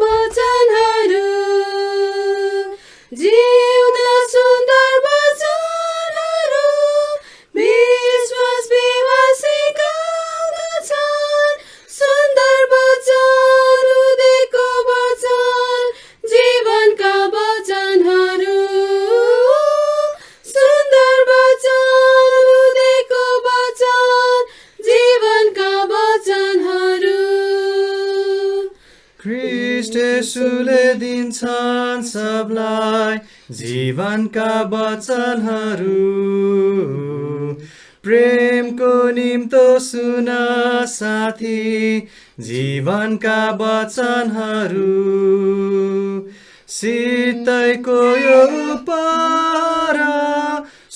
वचनहरू जिउँदा सुन्दर वचनहरू विश्वास विवासी गाउँदछन् सुन्दर वचन उदेको वचन जीवनका वचनहरू सुन्दर वचन उदेको वचन जीवनका वचनहरू ख्रीष्ट येशूले दिन्छन् सबलाई जीवनका वचनहरू प्रेमको निम्तो सुन साथी जीवनका वचनहरू सितैको यो पार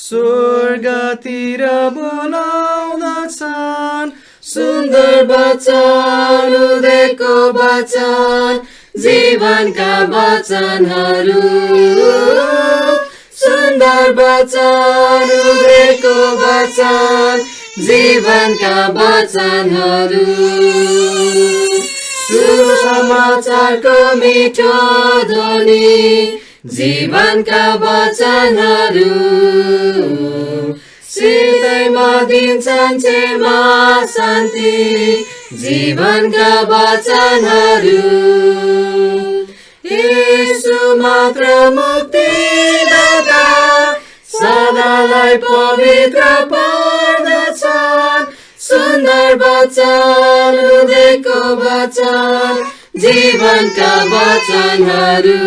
स्वर्गतिर बोलाउँदछन् सुन्दर वचन उदेको वचन जीवनका वचनहरू सुन्दर वचन उदेको वचन जीवनका वचनहरू सुसमाचारको मिठो ध्वनि जीवनका वचनहरू सितैमा दिन्छन् क्षमा शान्ति जीवनका वचनहरू येशू मात्र मुक्तिदाता सदालाई पवित्र पार्दछन् सुन्दर वचन उदेको वचन जीवनका वचनहरू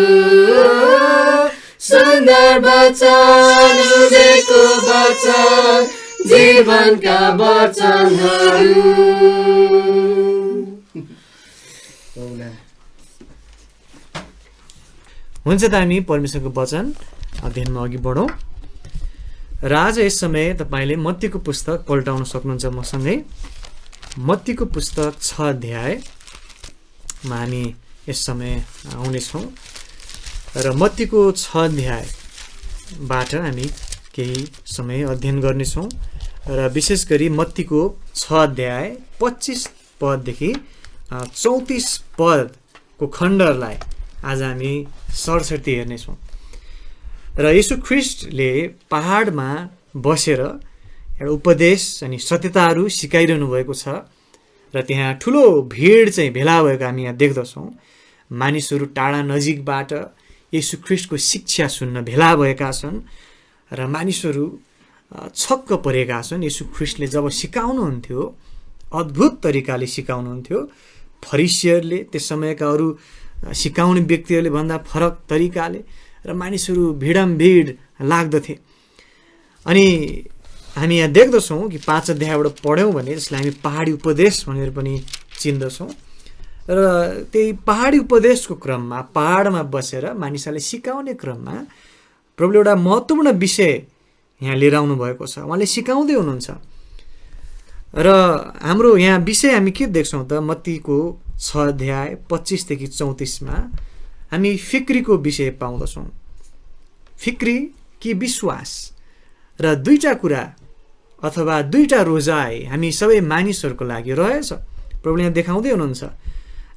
सुन्दर वचन उदेको वचन जीवनका वचनहरू हुन्छ त हामी परमेश्वरको वचन अध्ययनमा अघि बढौँ र आज यस समय तपाईँले मत्तीको पुस्तक पल्टाउन सक्नुहुन्छ मसँगै मत्तीको पुस्तक 6 अध्यायमा हामी यस समय आउनेछौँ र मत्तीको 6 अध्यायबाट हामी केही समय अध्ययन गर्नेछौँ र विशेष गरी मत्तीको 6 अध्याय 25 पददेखि 34 पदको खण्डलाई आज हामी सरसर्ती हेर्नेछौँ र येशू ख्रीष्टले पहाडमा बसेर एउटा उपदेश अनि सत्यताहरू सिकाइरहनु भएको छ र त्यहाँ ठुलो भिड चाहिँ भेला भएको हामी यहाँ देख्दछौँ मानिसहरू टाढा नजिकबाट येशू ख्रीष्टको शिक्षा सुन्न भेला भएका छन् र मानिसहरू छक्क परेका छन् येशू ख्रीष्टले जब सिकाउनुहुन्थ्यो अद्भुत तरिकाले सिकाउनुहुन्थ्यो फरिसीहरूले त्यस समयका अरू सिकाउने व्यक्तिहरूले भन्दा फरक तरिकाले र मानिसहरू भिडामभिड लाग्दथे अनि हामी यहाँ देख्दछौँ कि 5 अध्यायबाट पढ्यौँ भने जसलाई हामी पहाडी उपदेश भनेर पनि चिन्दछौँ र त्यही पहाडी उपदेशको क्रममा पहाडमा बसेर मानिसहरूलाई सिकाउने क्रममा प्रभुले एउटा महत्त्वपूर्ण विषय यहाँ लिएर आउनु भएको छ उहाँले सिकाउँदै हुनुहुन्छ र हाम्रो यहाँ विषय हामी के देख्छौँ त मत्तीको 6 अध्याय 25 देखि 34 मा हामी फिक्रीको विषय पाउँदछौँ फिक्री कि विश्वास र दुईटा कुरा अथवा दुईटा रोजाइ हामी सबै मानिसहरूको लागि रहेछ प्रभुले यहाँ देखाउँदै हुनुहुन्छ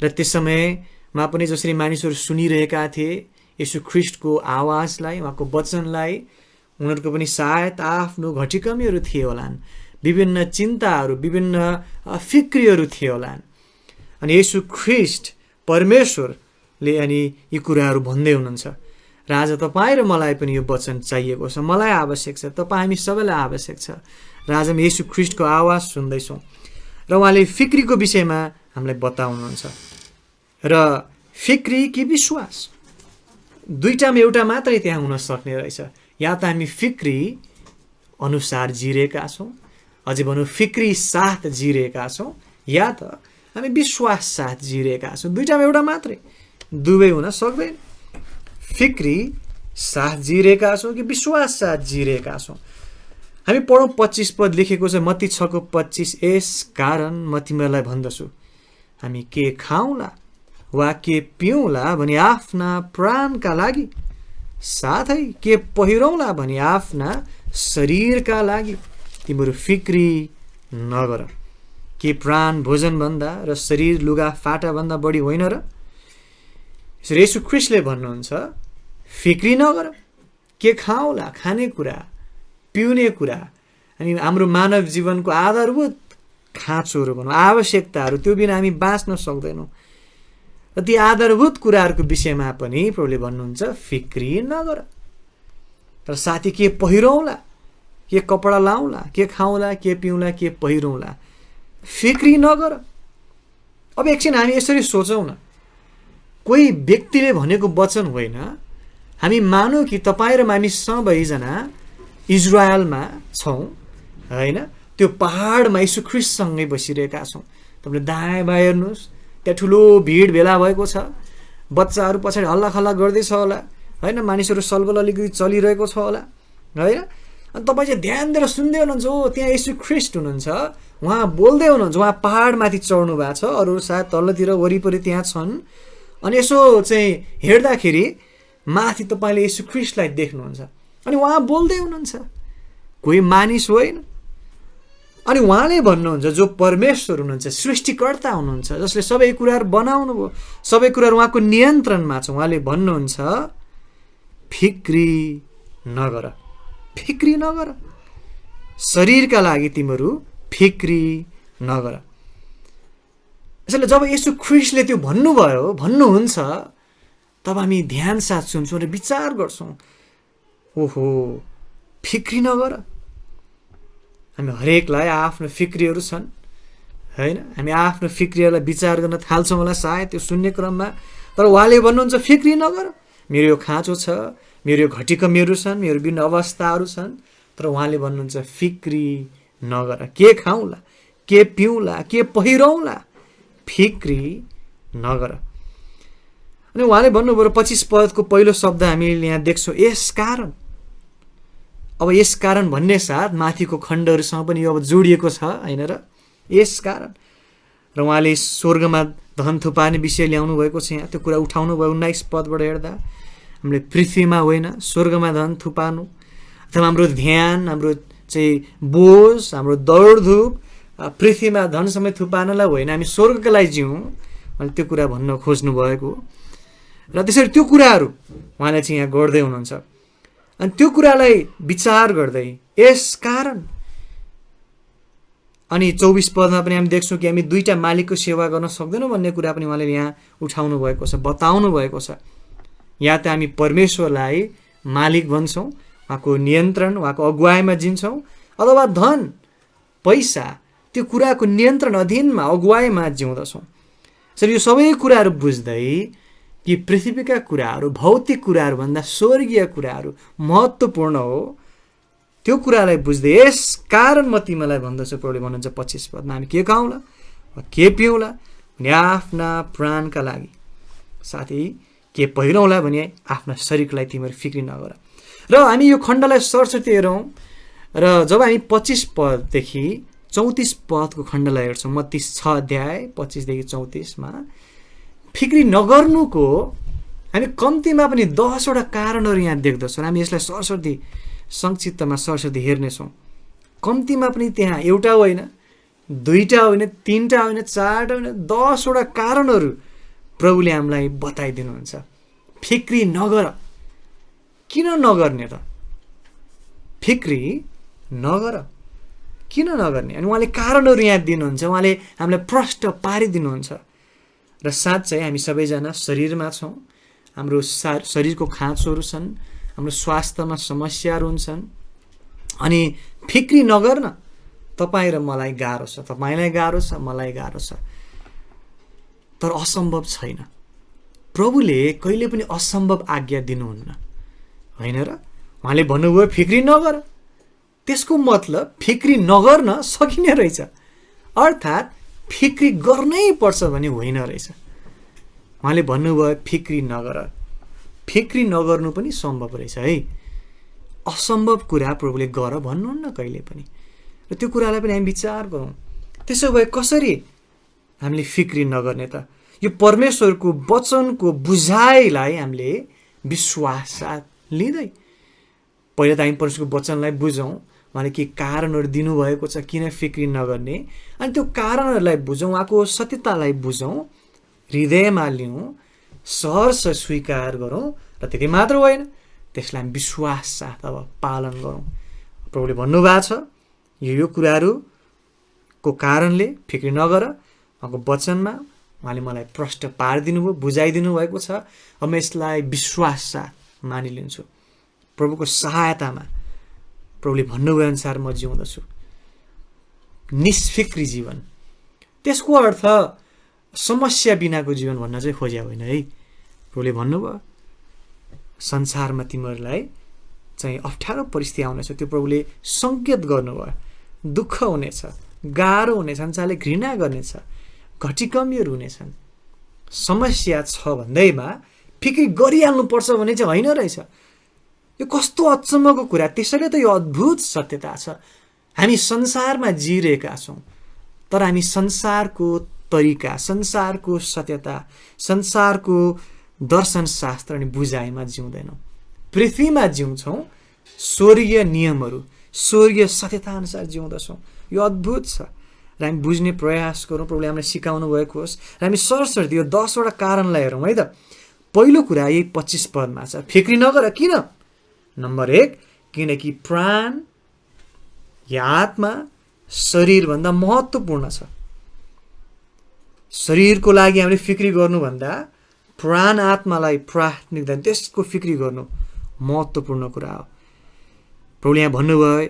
र त्यस समयमा पनि जसरी मानिसहरू सुनिरहेका थिए येशू ख्रीष्टको आवाजलाई उहाँको वचनलाई उनीहरूको पनि सायद आफ्नो घटिकमीहरू थिए होलान् विभिन्न चिन्ताहरू विभिन्न फिक्रीहरू थिए होलान् अनि येशू ख्रीष्ट परमेश्वरले अनि यी कुराहरू भन्दै हुनुहुन्छ र आज तपाईँ र मलाई पनि यो वचन चाहिएको छ मलाई आवश्यक छ तपाईँ हामी सबैलाई आवश्यक छ र आज हामी येशू ख्रीष्टको आवाज सुन्दैछौँ र उहाँले फिक्रीको विषयमा हामीलाई बताउनुहुन्छ र फिक्री कि विश्वास दुईटामा एउटा मात्रै त्यहाँ हुन सक्ने रहेछ या त हामी फिक्री अनुसार जिरेका छौँ अझै भनौँ फिक्री साथ जिरेका छौँ या त हामी विश्वास साथ जिरेका छौँ दुईटामा एउटा मात्रै दुवै हुन सक्दैन फिक्री साथ जिरेका छौँ कि विश्वास साथ जिरेका छौँ हामी पढौँ 25 पद लेखेको छ मत्ती 6 को 25 यस कारण म तिमीहरूलाई भन्दछु हामी के खाउँला वा के पिउँला भनी आफ्ना प्राणका लागि साथै के पहिरौँला भनी आफ्ना शरीरका लागि तिम्रो फिक्री नगर के प्राण भोजन भन्दा र शरीर लुगा फाटा भन्दा बढी होइन र येशू ख्रीष्टले भन्नुहुन्छ फिक्री नगर, के खाउँला, खानेकुरा, पिउने कुरा, अनि हाम्रो मानव जीवनको आधारभूत खाँचोहरू भनौँ, आवश्यकताहरू, त्यो बिना हामी बाँच्न सक्दैनौँ। र ती आधारभूत कुराहरूको विषयमा पनि प्रभुले भन्नुहुन्छ फिक्री नगर। तर साथी के पहिरौँला, के कपडा लाउँला, के खाउँला, के पिउँला, के पहिरौँला, फिक्री नगर। अब एकछिन हामी यसरी सोचौँ न, कोही व्यक्तिले भनेको वचन होइन। हामी मानौँ कि तपाईँ र हामी सबैजना इजरायलमा छौँ होइन, त्यो पहाडमा यीशु ख्रीष्टसँगै बसिरहेका छौँ। तपाईँले दायाँ बायाँ हेर्नुहोस्, त्यहाँ ठुलो भिड भेला भएको छ, बच्चाहरू पछाडि हल्लाखल्ला गर्दैछ होला होइन, मानिसहरू सलबल अलिकति चलिरहेको छ होला होइन। अनि तपाईँ चाहिँ ध्यान दिएर सुन्दै हुनुहुन्छ, हो त्यहाँ यीशु ख्रीष्ट हुनुहुन्छ, उहाँ बोल्दै हुनुहुन्छ, उहाँ पहाडमाथि चढ्नु भएको छ, अरू सायद तल्लोतिर वरिपरि त्यहाँ छन्। अनि यसो चाहिँ हेर्दाखेरि माथि तपाईँले यीशु ख्रीष्टलाई देख्नुहुन्छ, अनि उहाँ बोल्दै हुनुहुन्छ, कोही मानिस होइन। अनि उहाँले भन्नुहुन्छ जो परमेश्वर हुनुहुन्छ, सृष्टिकर्ता हुनुहुन्छ, जसले सबै कुराहरू बनाउनु भयो, सबै कुराहरू उहाँको नियन्त्रणमा छ। उहाँले भन्नुहुन्छ फिक्री नगर, फिक्री नगर, शरीरका लागि तिमीहरू फिक्री नगर। यसैले जब येशू ख्रीष्टले त्यो भन्नुहुन्छ तब हामी ध्यान साथ सुन्छौँ र विचार गर्छौँ, ओहो फिक्री नगर। हामी हरेकलाई आफ्नो फिक्रीहरू छन् होइन, हामी आफ्नो फिक्रीहरूलाई विचार गर्न थाल्छौँ होला सायद त्यो सुन्ने क्रममा। तर उहाँले भन्नुहुन्छ फिक्री नगर, मेरो यो खाँचो छ, मेरो यो घटीकमीहरू छन्, मेरो विभिन्न अवस्थाहरू छन्, तर उहाँले भन्नुहुन्छ फिक्री नगर, के खाउँला, के पिउँला, के पहिरौँला, फिक्री नगर। अनि उहाँले भन्नुभयो 25 पदको पहिलो शब्द हामीले यहाँ देख्छौँ, यस कारण। अब यस कारण भन्ने साथ माथिको खण्डहरूसँग पनि यो अब जोडिएको छ होइन र, यस कारण। र उहाँले स्वर्गमा धन थुपार्ने विषय ल्याउनु भएको छ, यहाँ त्यो कुरा उठाउनु भयो 19 पदबाट हेर्दा। हामीले पृथ्वीमा होइन स्वर्गमा धन थुपार्नु, अथवा हाम्रो ध्यान, हाम्रो चाहिँ बोझ, हाम्रो दौडधुप पृथ्वीमा धन समय थुपार्नलाई होइन, हामी स्वर्गका लागि जिउँ, उहाँले त्यो कुरा भन्न खोज्नु भएको। र त्यसरी त्यो कुराहरू उहाँले चाहिँ यहाँ गर्दै हुनुहुन्छ। अनि त्यो कुरालाई विचार गर्दै यस कारण। अनि 24 पदमा पनि हामी देख्छौँ कि हामी दुईटा मालिकको सेवा गर्न सक्दैनौँ भन्ने कुरा पनि उहाँले यहाँ उठाउनु भएको छ, बताउनु भएको छ। या त हामी परमेश्वरलाई मालिक भन्छौँ, उहाँको नियन्त्रण, उहाँको अगुवाईमा जिन्छौँ, अथवा धन पैसा त्यो कुराको नियन्त्रण अधीनमा अगुवाईमा जिउँदछौँ। यसरी यो सबै कुराहरू बुझ्दै कि पृथ्वीका कुराहरू, भौतिक कुराहरूभन्दा स्वर्गीय कुराहरू महत्त्वपूर्ण हो, त्यो कुरालाई बुझ्दै यस कारण म तिमीलाई भन्दछु, प्रभुले भन्नुहुन्छ 25 पदमा, हामी के खाउँला, के पिउँला भने आफ्ना प्राणका लागि, साथै के पहिरौँला भने आफ्ना शरीरलाई तिमीहरू फिक्री नगर। र हामी यो खण्डलाई सरस्वती हेरौँ, र जब हामी 25 पददेखि 34 पदको खण्डलाई हेर्छौँ, मत्ती 6 अध्याय 25 देखि 34मा फिक्री नगर्नुको हामी कम्तीमा पनि 10 वटा कारणहरू यहाँ देख्दछौँ। हामी यसलाई सरस्वती संक्षिप्तमा सरस्वती हेर्नेछौँ। कम्तीमा पनि त्यहाँ एउटा होइन, दुईटा होइन, तीनटा होइन, चारटा होइन, 10 वटा कारणहरू प्रभुले हामीलाई बताइदिनुहुन्छ। फिक्री नगर, किन नगर्ने त? फिक्री नगर, किन नगर्ने? अनि उहाँले कारणहरू यहाँ दिनुहुन्छ, उहाँले हामीलाई प्रष्ट पारिदिनुहुन्छ। र साँच्चै हामी सबैजना शरीरमा छौँ, हाम्रो शरीरको खाँचोहरू छन्, हाम्रो स्वास्थ्यमा समस्याहरू हुन्छन्। अनि फिक्री नगर्न तपाईँ र मलाई गाह्रो छ, तपाईँलाई गाह्रो छ, मलाई गाह्रो छ, तर असम्भव छैन। प्रभुले कहिले पनि असम्भव आज्ञा दिनुहुन्न होइन र। उहाँले भन्नुभयो फिक्री नगर, त्यसको मतलब फिक्री नगर्न सकिने रहेछ, अर्थात् फिक्री गर्नै पर्छ भने होइन रहेछ। उहाँले भन्नुभयो फिक्री नगर, फिक्री नगर्नु पनि सम्भव रहेछ है। असम्भव कुरा प्रभुले गर भन्नुहुन्न कहिले पनि। र त्यो कुरालाई पनि हामी विचार गरौँ। त्यसो भए कसरी हामीले फिक्री नगर्ने त? यो परमेश्वरको वचनको बुझाइलाई हामीले विश्वास साथ लिँदै पहिला त हामी परमेश्वरको वचनलाई बुझौँ, उहाँले के कारणहरू दिनुभएको छ किन फिक्री नगर्ने, अनि त्यो कारणहरूलाई बुझौँ, उहाँको सत्यतालाई बुझौँ, हृदयमा लिउँ, सहर्ष स्वीकार गरौँ र त्यति मात्र होइन, त्यसलाई हामी विश्वास साथ अब पालन गरौँ। प्रभुले भन्नुभएको छ यो कुराहरूको कारणले फिक्री नगर। उहाँको वचनमा उहाँले मलाई प्रष्ट पारिदिनु भयो, बुझाइदिनु भएको छ। अब म यसलाई विश्वास साथ मानिलिन्छु। प्रभुको सहायतामा प्रभुले भन्नुभयो अनुसार म जिउँदछु निष्फिक्री जीवन। त्यसको अर्थ समस्या बिनाको जीवन भन्न चाहिँ खोज्या होइन है। प्रभुले भन्नुभयो संसारमा तिमीहरूलाई चाहिँ अप्ठ्यारो परिस्थिति आउनेछ, त्यो प्रभुले सङ्केत गर्नुभयो। दुःख हुनेछ, गाह्रो हुनेछ, संसारले घृणा गर्नेछ, घटिकमीहरू हुनेछन्, समस्या छ भन्दैमा फिक्री गरिहाल्नुपर्छ भन्ने चाहिँ होइन रहेछ। यो कस्तो अचम्मको कुरा! त्यसैले त यो अद्भुत सत्यता छ। हामी संसारमा जिइरहेका छौँ, तर हामी संसारको तरिका, संसारको सत्यता, संसारको दर्शनशास्त्र अनि बुझाइमा जिउँदैनौँ। पृथ्वीमा जिउँछौँ, स्वर्गीय नियमहरू, स्वर्गीय सत्यताअनुसार जिउँदछौँ। यो अद्भुत छ र हामी बुझ्ने प्रयास गरौँ। प्रभुले हामीलाई सिकाउनु भएको होस् र हामी सरसर्ती यो 10वटा कारणलाई हेरौँ है त। पहिलो कुरा यही 25 पदमा छ, फिक्री नगर। किन? नम्बर 1, किनकि प्राण या आत्मा शरीरभन्दा महत्त्वपूर्ण छ। शरीरको लागि हामीले फिक्री गर्नुभन्दा प्राण आत्मालाई प्राथमिकता त्यसको फिक्री गर्नु महत्त्वपूर्ण कुरा हो। प्रभुले यहाँ भन्नुभयो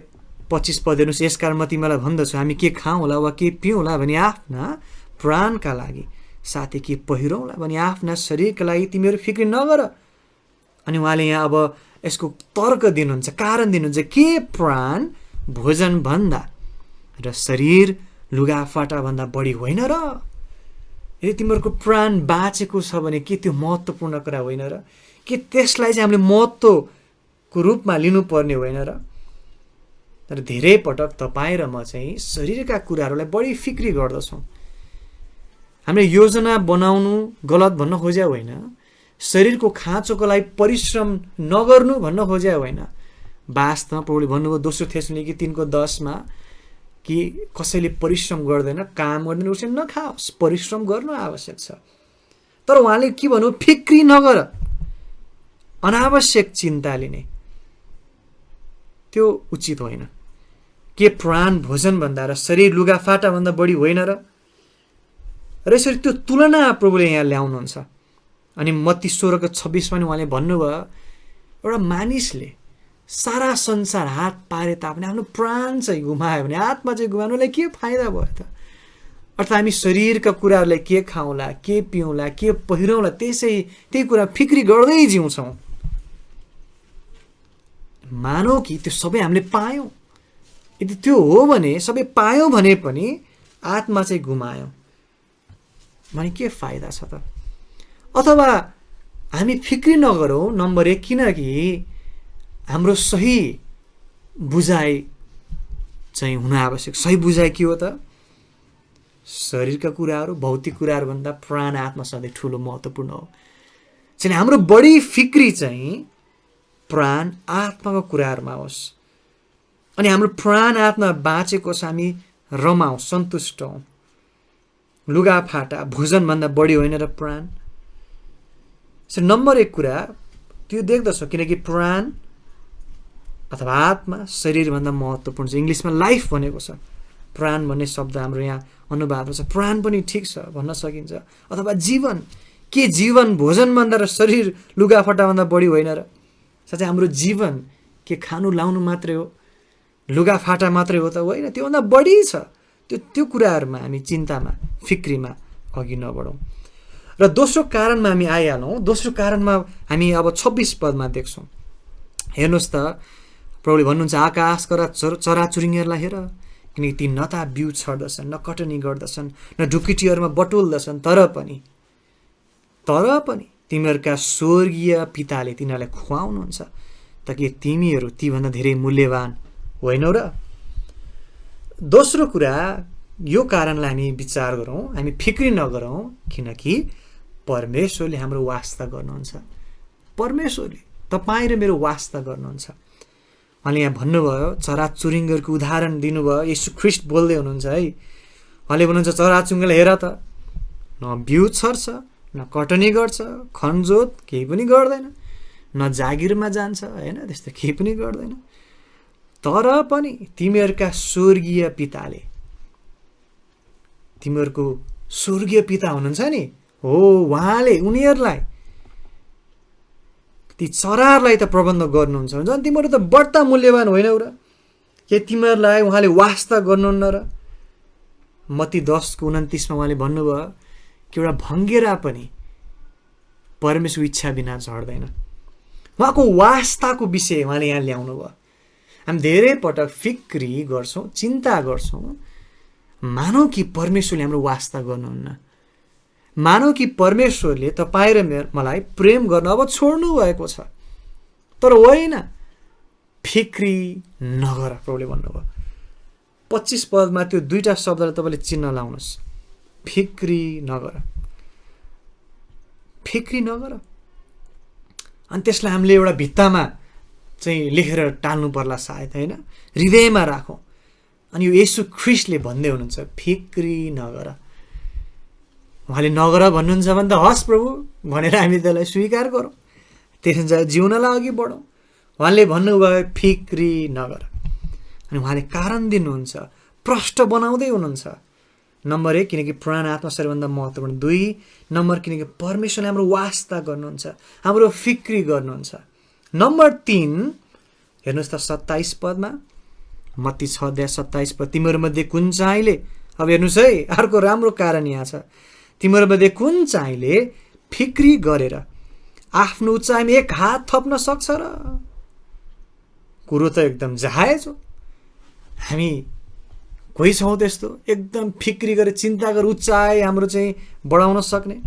25 पद हेर्नुहोस्, यसकारण म तिमीलाई भन्दछु हामी के खाउँ होला वा के पिउँ होला भने आफ्ना प्राणका लागि, साथै के पहिरौँला भने आफ्ना शरीरका लागि तिमीहरू फिक्री नगर। अनि उहाँले यहाँ अब यसको तर्क दिनुहुन्छ, कारण दिनुहुन्छ। के प्राण भोजनभन्दा र शरीर लुगाफाटाभन्दा बढी होइन र? यदि तिमीहरूको प्राण बाँचेको छ भने के त्यो महत्त्वपूर्ण कुरा होइन र? के त्यसलाई चाहिँ हामीले महत्त्वको रूपमा लिनुपर्ने होइन र? तर धेरै पटक तपाईँ र म चाहिँ शरीरका कुराहरूलाई बढी फिक्री गर्दछौँ। हामीले योजना बनाउनु गलत भन्न खोज्या होइन, शरीरको खाँचोको लागि परिश्रम नगर्नु भन्न खोज्या होइन। वास्तवमा प्रभुले भन्नुभयो 2 थेसलोनिके 3:10 कि कसैले परिश्रम गर्दैन, काम गर्दैन, उसले नखाओस्, परिश्रम गर्नु आवश्यक छ। तर उहाँले के भन्नु? फिक्री नगर, अनावश्यक चिन्ता लिने, त्यो उचित होइन। के प्राण भोजनभन्दा र शरीर लुगाफाटाभन्दा बढी होइन र? र यसरी त्यो तुलना प्रभुले यहाँ ल्याउनुहुन्छ। अनि मत्ती 16:26 पनि उहाँले भन्नुभयो एउटा मानिसले सारा संसार हात पारे तापनि आफ्नो प्राण चाहिँ गुमायो भने, आत्मा चाहिँ गुमाउनुलाई के फाइदा भयो त? अर्थात् हामी शरीरका कुराहरूलाई के खाउँला, के पिउँला, के पहिरौँला त्यही कुरा फिक्री गर्दै जिउँछौँ। मानौ कि त्यो सबै हामीले पायौँ। यदि त्यो हो भने, सबै पायौँ भने पनि आत्मा चाहिँ गुमायौँ भने के फाइदा छ त? अथवा हामी फिक्री नगरौँ, नम्बर 1, किनकि हाम्रो सही बुझाइ चाहिँ हुन आवश्यक। सही बुझाइ के हो त? शरीरका कुराहरू, भौतिक कुराहरूभन्दा प्राण आत्मा सधैँ ठुलो महत्त्वपूर्ण हो। चाहिँ हाम्रो बढी फिक्री चाहिँ प्राण आत्माको कुराहरूमा होस्। अनि हाम्रो प्राण आत्मा बाँचेको छ, हामी रमाउँ, सन्तुष्ट हौँ। लुगाफाटा भोजनभन्दा बढी होइन र प्राण। नम्बर 1 कुरा त्यो देख्दछौँ, किनकि प्राण अथवा आत्मा शरीरभन्दा महत्त्वपूर्ण छ। इङ्ग्लिसमा लाइफ भनेको छ, प्राण भन्ने शब्द हाम्रो यहाँ अनुवाद छ। प्राण पनि ठिक छ भन्न सकिन्छ, अथवा जीवन। के जीवन भोजनभन्दा र शरीर लुगाफाटाभन्दा बढी होइन र? साथै हाम्रो जीवन के खानु लाउनु मात्रै हो, लुगाफाटा मात्रै हो त? होइन, त्योभन्दा बढी छ। त्यो कुराहरूमा हामी चिन्तामा, फिक्रीमा अघि नबढौँ। र दोस्रो कारणमा हामी आइहालौँ। दोस्रो कारणमा हामी अब 26 पदमा देख्छौँ। हेर्नुहोस् त, प्रभुले भन्नुहुन्छ आकाशका चराचुरुङ्गीहरूलाई हेर, किनकि ती न त बिउ छर्दछन्, न कटनी गर्दछन्, न ढुकुटीहरूमा बटुल्दछन्, तर पनि तिमीहरूका स्वर्गीय पिताले तिनीहरूलाई खुवाउनुहुन्छ। त के तिमीहरू तीभन्दा धेरै मूल्यवान होइनौ र? दोस्रो कुरा, यो कारणलाई हामी विचार गरौँ, हामी फिक्री नगरौँ, किनकि परमेश्वरले हाम्रो वास्ता गर्नुहुन्छ। परमेश्वरले तपाईँ र मेरो वास्ता गर्नुहुन्छ। उहाँले यहाँ भन्नुभयो, चराचुरुङ्गीहरूको उदाहरण दिनुभयो। येशू ख्रीष्ट बोल्दै हुनुहुन्छ है। उहाँले भन्नुहुन्छ चराचुरुङ्गीलाई हेर त, न बिउ छर्छ, न न कटनी गर्छ, खनजोत केही पनि गर्दैन, न जागिरमा जान्छ, होइन, त्यस्तो केही पनि गर्दैन। तर पनि तिमीहरूका स्वर्गीय पिताले, तिमीहरूको स्वर्गीय पिता हुनुहुन्छ नि, हो, उहाँले उनीहरूलाई, ती चराहरूलाई त प्रबन्ध गर्नुहुन्छ। झन् तिमीहरू त बढ्ता मूल्यवान होइनौ र? के तिमीहरूलाई उहाँले वास्ता गर्नुहुन्न र? मत्ती 10:29 उहाँले भन्नुभयो कि एउटा भङ्गेरा पनि परमेश्वर इच्छा बिना झर्दैन। उहाँको वास्ताको विषय उहाँले यहाँ ल्याउनु भयो। हामी धेरै पटक फिक्री गर्छौँ, चिन्ता गर्छौँ, मानौ कि परमेश्वरले हाम्रो वास्ता गर्नुहुन्न, मानौ कि परमेश्वरले तपाईँ र मलाई प्रेम गर्न अब छोड्नु भएको छ। तर होइन, फिक्री नगर, प्रभुले भन्नुभयो। 25 पदमा त्यो दुईटा शब्दलाई तपाईँले चिन्ह लाउनुहोस्, फिक्री नगर, फिक्री नगर। अनि त्यसलाई हामीले एउटा भित्तामा चाहिँ लेखेर टाल्नु पर्ला सायद, होइन, हृदयमा राखौँ। अनि यो येशू ख्रीष्टले भन्दै हुनुहुन्छ फिक्री नगर। उहाँले नगर भन्नुहुन्छ भने त हस् प्रभु भनेर हामी त्यसलाई स्वीकार गरौँ, त्यसै जिउनलाई अघि बढौँ। उहाँले भन्नुभयो फिक्री नगर। अनि उहाँले कारण दिनुहुन्छ, प्रष्ट बनाउँदै हुनुहुन्छ। नम्बर 1 किनकि पुरानो आत्मा सबैभन्दा महत्त्वपूर्ण। 2 नम्बर किनकि परमेश्वरले हाम्रो वास्ता गर्नुहुन्छ, हाम्रो फिक्री गर्नुहुन्छ। नम्बर 3 हेर्नुहोस् त 27 पदमा, मत्ती 6:27 पद, तिमीहरूमध्ये कुन चाहिँले, अब हेर्नुहोस् है, अर्को राम्रो कारण यहाँ छ, तिमीहरूमध्ये कुन चाहिँले फिक्री गरेर आफ्नो उचाइमा 1 हात थप्न सक्छ र? कुरो त एकदम जायज हो। हामी कोही छौँ त्यस्तो एकदम फिक्री गरेर चिन्ता गरेर उचाइ हाम्रो चाहिँ बढाउन सक्ने।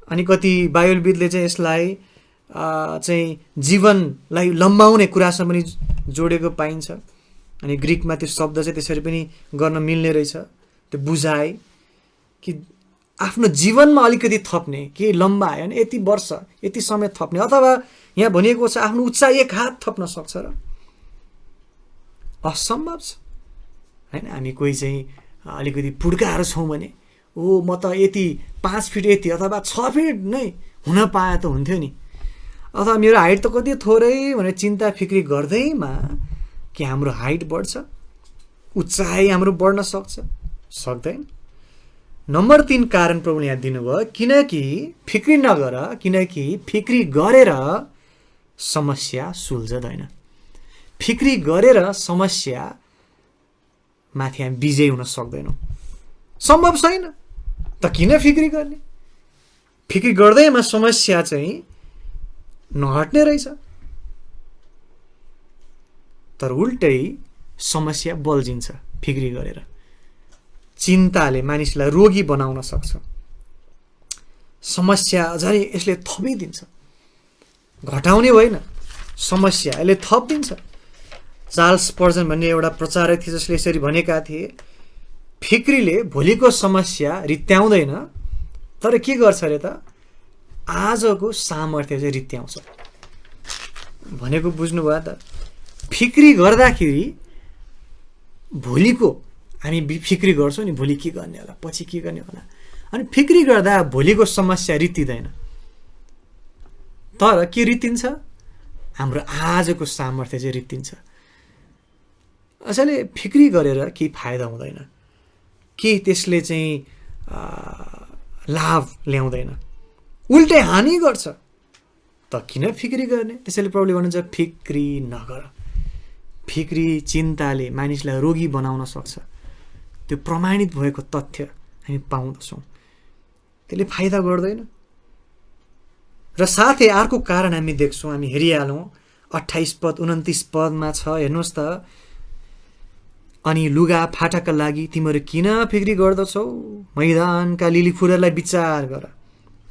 अनि कति बाइबलविदले चाहिँ यसलाई चाहिँ जीवनलाई लम्बाउने कुरासँग पनि जोडेको पाइन्छ। अनि ग्रिकमा त्यो शब्द चाहिँ त्यसरी पनि गर्न मिल्ने रहेछ, त्यो बुझाइ कि आफ्नो जीवनमा अलिकति थप्ने, के लम्बा होइन, यति वर्ष यति समय थप्ने। अथवा यहाँ भनिएको छ आफ्नो उचाइ 1 हात थप्न सक्छ र? असम्भव छ, होइन। हामी कोही चाहिँ अलिकति पुड्काहरू छौँ भने, ओ म त यति 5 फिट यति अथवा 6 फिट नै हुन पाए त हुन्थ्यो नि, अथवा मेरो हाइट त कति थोरै भनेर चिन्ता फिक्री गर्दैमा कि हाम्रो हाइट बढ्छ, उचाइ हाम्रो बढ्न सक्छ? सक्दैन। नम्बर 3 कारण प्रभुले यहाँ दिनुभयो, किनकि फिक्री नगर, किनकि फिक्री गरेर समस्या सुल्झदैन। फिक्री गरेर समस्या माथि हामी विजय हुन सक्दैनौँ, सम्भव छैन। त किन फिक्री गर्ने? फिक्री गर्दैमा समस्या चाहिँ नहट्ने रहेछ, तर उल्टै समस्या बल्झिन्छ। फिक्री गरेर चिन्ताले मानिसलाई रोगी बनाउन सक्छ, समस्या झन् यसले थपिदिन्छ, घटाउने होइन, समस्या यसले थपिदिन्छ। चार्ल्स स्पर्जन भन्ने एउटा प्रचारक थिए जसले यसरी भनेका थिए, फिक्रीले भोलिको समस्या रित्याउँदैन, तर के गर्छ अरे त, आजको सामर्थ्य चाहिँ रित्याउँछ। भनेको बुझ्नुभयो त? फिक्री गर्दाखेरि भोलिको हामी फिक्री गर्छौँ नि, भोलि के गर्ने होला, पछि के गर्ने होला, अनि फिक्री गर्दा भोलिको समस्या रित्तिँदैन, तर के रित्तिन्छ, हाम्रो आजको सामर्थ्य चाहिँ रित्तिन्छ। असलले फिक्री गरेर केही फाइदा हुँदैन, के त्यसले चाहिँ लाभ ल्याउँदैन, उल्टै हानि गर्छ। त किन फिक्री गर्ने? त्यसैले प्रभुले भन्नुहुन्छ फिक्री नगर। फिक्री चिन्ताले मानिसलाई रोगी बनाउन सक्छ, त्यो प्रमाणित भएको तथ्य हामी पाउँदछौँ, त्यसले फाइदा गर्दैन। र साथै अर्को कारण हामी देख्छौँ, हामी हेरिहालौँ 28 पद 29 पदमा छ, हेर्नुहोस् त, अनि लुगा फाटाका लागि तिमीहरू किन फिक्री गर्दछौ? मैदानका लिली फुलहरूलाई विचार गर,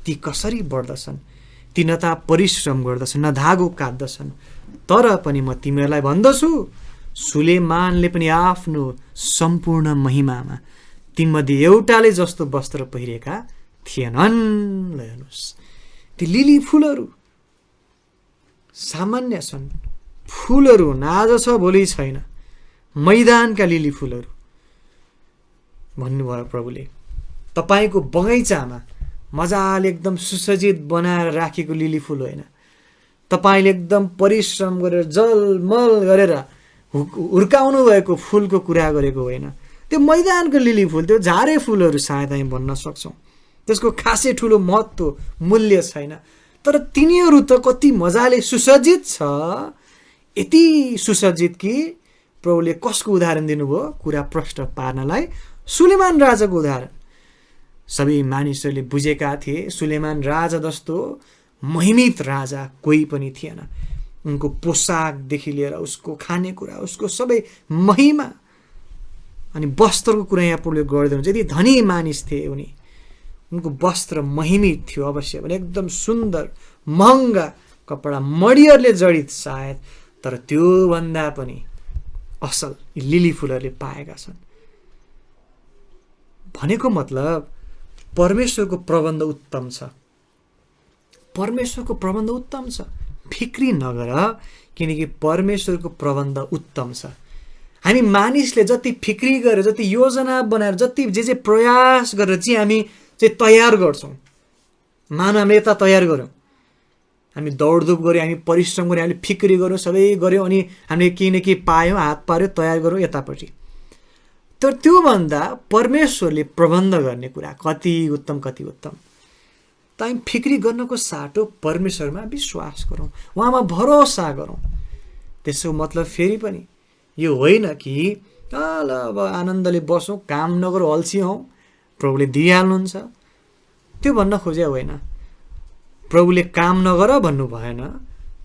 ती कसरी बढ्दछन्, ती न त परिश्रम गर्दछन् न धागो काट्दछन्, तर पनि म तिमीहरूलाई भन्दछु सुलेमानले पनि आफ्नो सम्पूर्ण महिमामा तीमध्ये एउटाले जस्तो वस्त्र पहिरेका थिएनन्। हेर्नुहोस्, ती लिली फुलहरू सामान्य छन्, फुलहरू आज छ भोलि छैन, मैदानका लिली फुलहरू भन्नुभयो प्रभुले। तपाईँको बगैँचामा मजाले एकदम सुसज्जित बनाएर राखेको लिली फुल होइन। तपाईँले एकदम परिश्रम गरेर जलमल गरेर हुर्काउनु भएको फुलको कुरा गरेको होइन। त्यो मैदानको लिली फुल, त्यो झारे फुलहरू सायद हामी भन्न सक्छौँ, त्यसको खासै ठुलो महत्त्व मूल्य छैन, तर तिनीहरू त कति मजाले सुसज्जित छ, यति सुसज्जित कि प्रभुले कसको उदाहरण दिनुभयो कुरा प्रष्ट पार्नलाई? सुलेमान राजाको उदाहरण। सबै मानिसहरूले बुझेका थिए सुलेमान राजा जस्तो महिमित राजा कोही पनि थिएन। उनको पोसाकदेखि लिएर उसको खानेकुरा, उसको सबै महिमा अनि वस्त्रको कुरा यहाँ प्रभुले गर्दै हुन्छ। यदि धनी मानिस थिए उनी, उनको वस्त्र महिमित थियो अवश्य भने, एकदम सुन्दर महँगा कपडा मडियरले जडित सायद, तर त्योभन्दा पनि असल लिली फुलहरूले पाएका छन्। भनेको मतलब परमेश्वरको प्रबन्ध उत्तम छ। परमेश्वरको प्रबन्ध उत्तम छ, फिक्री नगर, किनकि परमेश्वरको प्रबन्ध उत्तम छ। हामी मानिसले जति फिक्री गरेर, जति योजना बनाएर, जति जे प्रयास गरेर चाहिँ हामी चाहिँ तयार गर्छौँ, मानव हामीले यता तयार गऱ्यौँ, हामी दौडधुप गऱ्यौँ, हामी परिश्रम गऱ्यौँ, हामीले फिक्री गऱ्यौँ, सबै गऱ्यौँ, अनि हामीले केही न केही पायौँ, हात पार्यो, तयार गऱ्यौँ यतापट्टि। तर त्योभन्दा परमेश्वरले प्रबन्ध गर्ने कुरा कति उत्तम, कति उत्तम। त हामी फिक्री गर्नको साटो परमेश्वरमा विश्वास गरौँ, उहाँमा भरोसा गरौँ। त्यसको मतलब फेरि पनि यो होइन कि ल अब आनन्दले बसौँ, काम नगरौँ, अल्छी हौँ, प्रभुले दिइहाल्नुहुन्छ, त्यो भन्न खोजे होइन। प्रभुले काम नगर भन्नु भएन,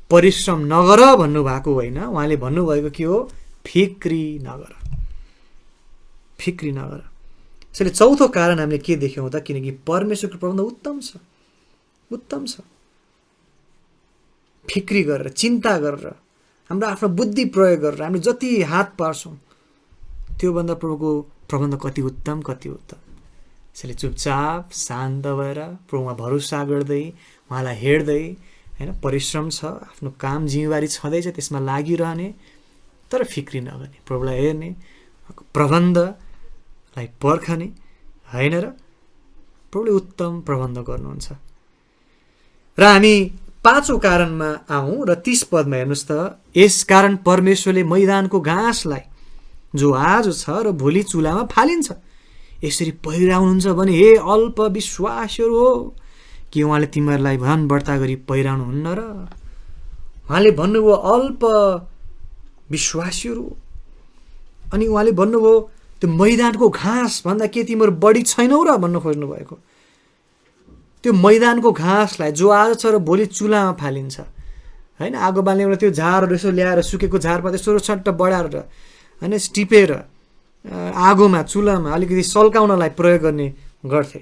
परिश्रम नगर भन्नुभएको होइन, उहाँले भन्नुभएको के हो? फिक्री नगर, फिक्री नगर। त्यसैले चौथो कारण हामीले के देख्यौँ त? किनकि परमेश्वरको प्रबन्ध उत्तम छ, उत्तम छ। फिक्री गरेर, चिन्ता गरेर, हाम्रो आफ्नो बुद्धि प्रयोग गरेर हामीले जति हात पार्छौँ, त्योभन्दा प्रभुको प्रबन्ध कति उत्तम, कति उत्तम। त्यसैले चुपचाप शान्त भएर प्रभुमा भरोसा गर्दै, उहाँलाई हेर्दै, होइन, परिश्रम छ, आफ्नो काम जिम्मेवारी छँदैछ, त्यसमा लागिरहने, तर फिक्री नगर्ने, प्रभुलाई हेर्ने, प्रबन्धलाई पर्खने, होइन र? प्रभुले उत्तम प्रबन्ध गर्नुहुन्छ। र हामी पाँचौँ कारणमा आउँ र 30 पदमा हेर्नुहोस् त। यस कारण परमेश्वरले मैदानको घाँसलाई जो आज छ र भोलि चुलामा फालिन्छ यसरी पहिराउनुहुन्छ भने हे अल्प विश्वासीहरू हो, कि उहाँले तिमीहरूलाई भन बढ्ता गरी पहिराउनुहुन्न र? उहाँले भन्नुभयो अल्प विश्वासीहरू, अनि उहाँले भन्नुभयो त्यो मैदानको घाँस भन्दा के तिमीहरू बढी छैनौ र भन्न खोज्नु भएको। त्यो मैदानको घाँसलाई जो आज छ र भोलि चुलामा फालिन्छ, होइन, आगो बाल्ने एउटा त्यो झारहरू यसो ल्याएर, सुकेको झारपात यसो छट्ट बढाएर, होइन, टिपेर आगोमा, चुलामा अलिकति सल्काउनलाई प्रयोग गर्ने गर्थे।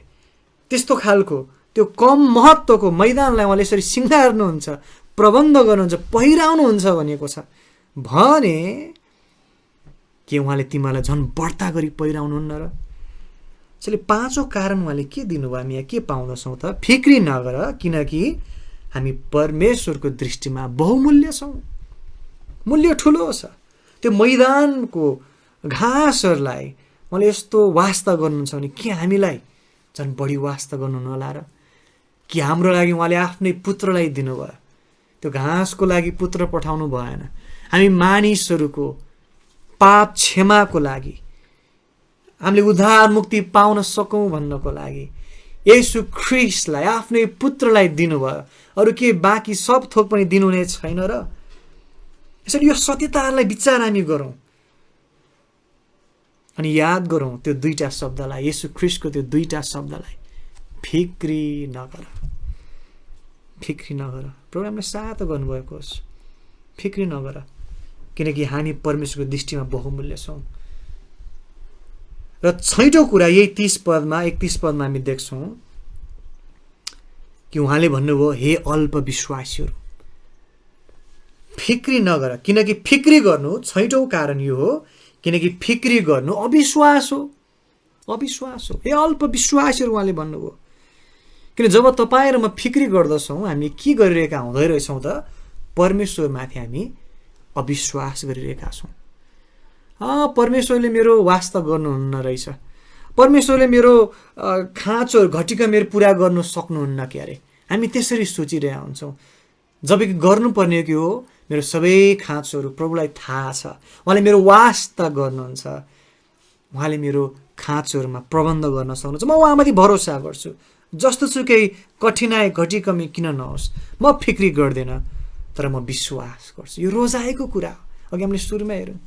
त्यस्तो खालको त्यो कम महत्त्वको मैदानलाई उहाँले यसरी सिँगार्नुहुन्छ, प्रबन्ध गर्नुहुन्छ, पहिराउनुहुन्छ भनेको छ भने के उहाँले तिमीलाई झन् बढ्ता गरी पहिराउनुहुन्न र? त्यसैले पाँचौँ कारण उहाँले के दिनुभयो? हामी यहाँ के पाउँदछौँ त? फिक्री नगर, किनकि हामी परमेश्वरको दृष्टिमा बहुमूल्य छौँ, मूल्य ठुलो छ। त्यो मैदानको घाँसहरूलाई उहाँले यस्तो वास्ता गर्नुहुन्छ भने के हामीलाई झन् बढी वास्ता गर्नु नला र? कि हाम्रो लागि उहाँले आफ्नै पुत्रलाई दिनुभयो, त्यो घाँसको लागि पुत्र पठाउनु भएन, हामी मानिसहरूको पाप क्षमाको लागि, हामीले उद्धार मुक्ति पाउन सकौँ भन्नको लागि येशू ख्रीष्टलाई, आफ्नै पुत्रलाई दिनुभयो। अरू के बाँकी सब थोक पनि दिनुहुने छैन र? यसरी यो सत्यताहरूलाई विचार हामी गरौँ अनि याद गरौँ त्यो दुईटा शब्दलाई, येशू ख्रीष्टको त्यो दुईटा शब्दलाई, फिक्री नगर, फिक्री नगर। प्रभु हामीलाई सहायता गर्नुभएको होस्, फिक्री नगर, किनकि हामी परमेश्वरको दृष्टिमा बहुमूल्य छौँ। र छैटौँ कुरा यही 30 पदमा, 31 पदमा हामी देख्छौँ कि उहाँले भन्नुभयो हे अल्प विश्वासीहरू, फिक्री नगर। किनकि फिक्री गर्नु, छैटौँ कारण यो हो, किनकि फिक्री गर्नु अविश्वास हो, अविश्वास हो। हे अल्प विश्वासीहरू उहाँले भन्नुभयो। किन जब तपाईँ र म फिक्री गर्दछौँ, हामी के गरिरहेका हुँदै रहेछौँ त? परमेश्वरमाथि हामी अविश्वास गरिरहेका छौँ। परमेश्वरले मेरो वास्ता गर्नुहुन्न रहेछ, परमेश्वरले मेरो खाँचोहरू घटिका मेरो पुरा गर्नु सक्नुहुन्न क्यारे। हामी त्यसरी सोचिरहेका हुन्छौँ, जबकि गर्नुपर्ने के हो, मेरो सबै खाँचोहरू प्रभुलाई थाहा छ। उहाँले मेरो वास्ता गर्नुहुन्छ, उहाँले मेरो खाँचोहरूमा प्रबन्ध गर्न सक्नुहुन्छ। म उहाँमाथि भरोसा गर्छु। जस्तोसुकै कठिनाइ घटिकमी किन नहोस्, म फिक्री गर्दैन, तर म विश्वास गर्छु। यो रोजाएको कुरा हो। अघि हामीले सुरुमा हेरौँ,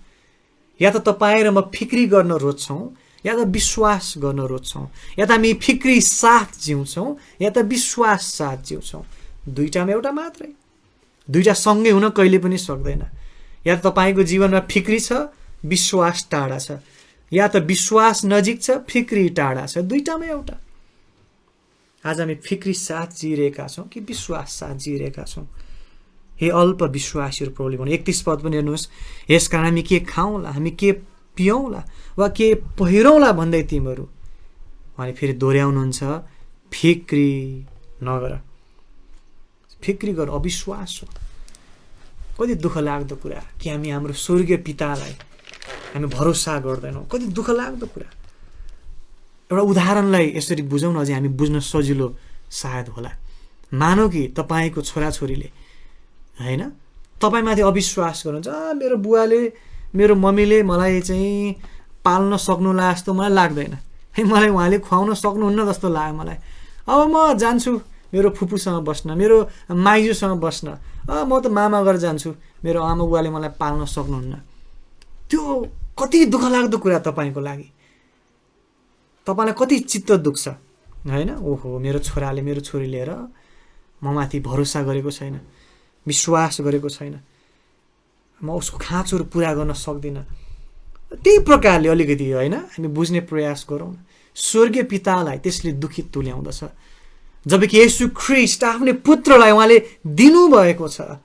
या त तपाईँ र म फिक्री गर्न रोज्छौँ, या त विश्वास गर्न रोज्छौँ, या त हामी फिक्री साथ जिउँछौँ, या त विश्वास साथ जिउँछौँ। दुईटामा एउटा मात्रै, दुईटा सँगै हुन कहिले पनि सक्दैन। या त तपाईँको जीवनमा फिक्री छ, विश्वास टाढा छ, या त विश्वास नजिक छ, फिक्री टाढा छ। दुईटामा एउटा। आज हामी फिक्री साथ जिइरहेका छौँ कि विश्वास साथ जिइरहेका छौँ? हे अल्प विश्वासीहरू, प्रभुले भन्नु 31 पद पनि हेर्नुहोस्, यसकारण हामी के खाउँला, हामी के पियौँला वा के पहिरौँला भन्दै तिमीहरू, उहाँले फेरि दोहोऱ्याउनुहुन्छ, फिक्री नगर। फिक्री गर, अविश्वास हो। कति दुःख लाग्दो कुरा कि हामी हाम्रो स्वर्गीय पितालाई हामी भरोसा गर्दैनौँ। कति दुःख लाग्दो कुरा। एउटा उदाहरणलाई यसरी बुझौँ न, अझै हामी बुझ्न सजिलो सायद होला। मानौ कि तपाईँको छोराछोरीले होइन तपाईँमाथि अविश्वास गर्नुहुन्छ, मेरो बुवाले मेरो मम्मीले मलाई चाहिँ पाल्न सक्नुला जस्तो मलाई लाग्दैन, है मलाई उहाँले खुवाउन सक्नुहुन्न जस्तो लाग्यो मलाई। अब म जान्छु मेरो फुपूसँग बस्न, मेरो माइजूसँग बस्न, म त मामा घर जान्छु, मेरो आमा बुवाले मलाई पाल्न सक्नुहुन्न। त्यो कति दुःख लाग्दो कुरा तपाईँको लागि। तपाईँलाई कति चित्त दुख्छ होइन? ओहो, मेरो छोराले मेरो छोरीले हेर ममाथि भरोसा गरेको छैन, विश्वास गरेको छैन, म उसको खाँचोहरू पुरा गर्न सक्दिनँ। त्यही प्रकारले अलिकति होइन हामी बुझ्ने प्रयास गरौँ। स्वर्गीय पितालाई त्यसले दुखित तुल्याउँदछ, जबकि येशू ख्रीष्ट आफ्नै पुत्रलाई उहाँले दिनुभएको छ।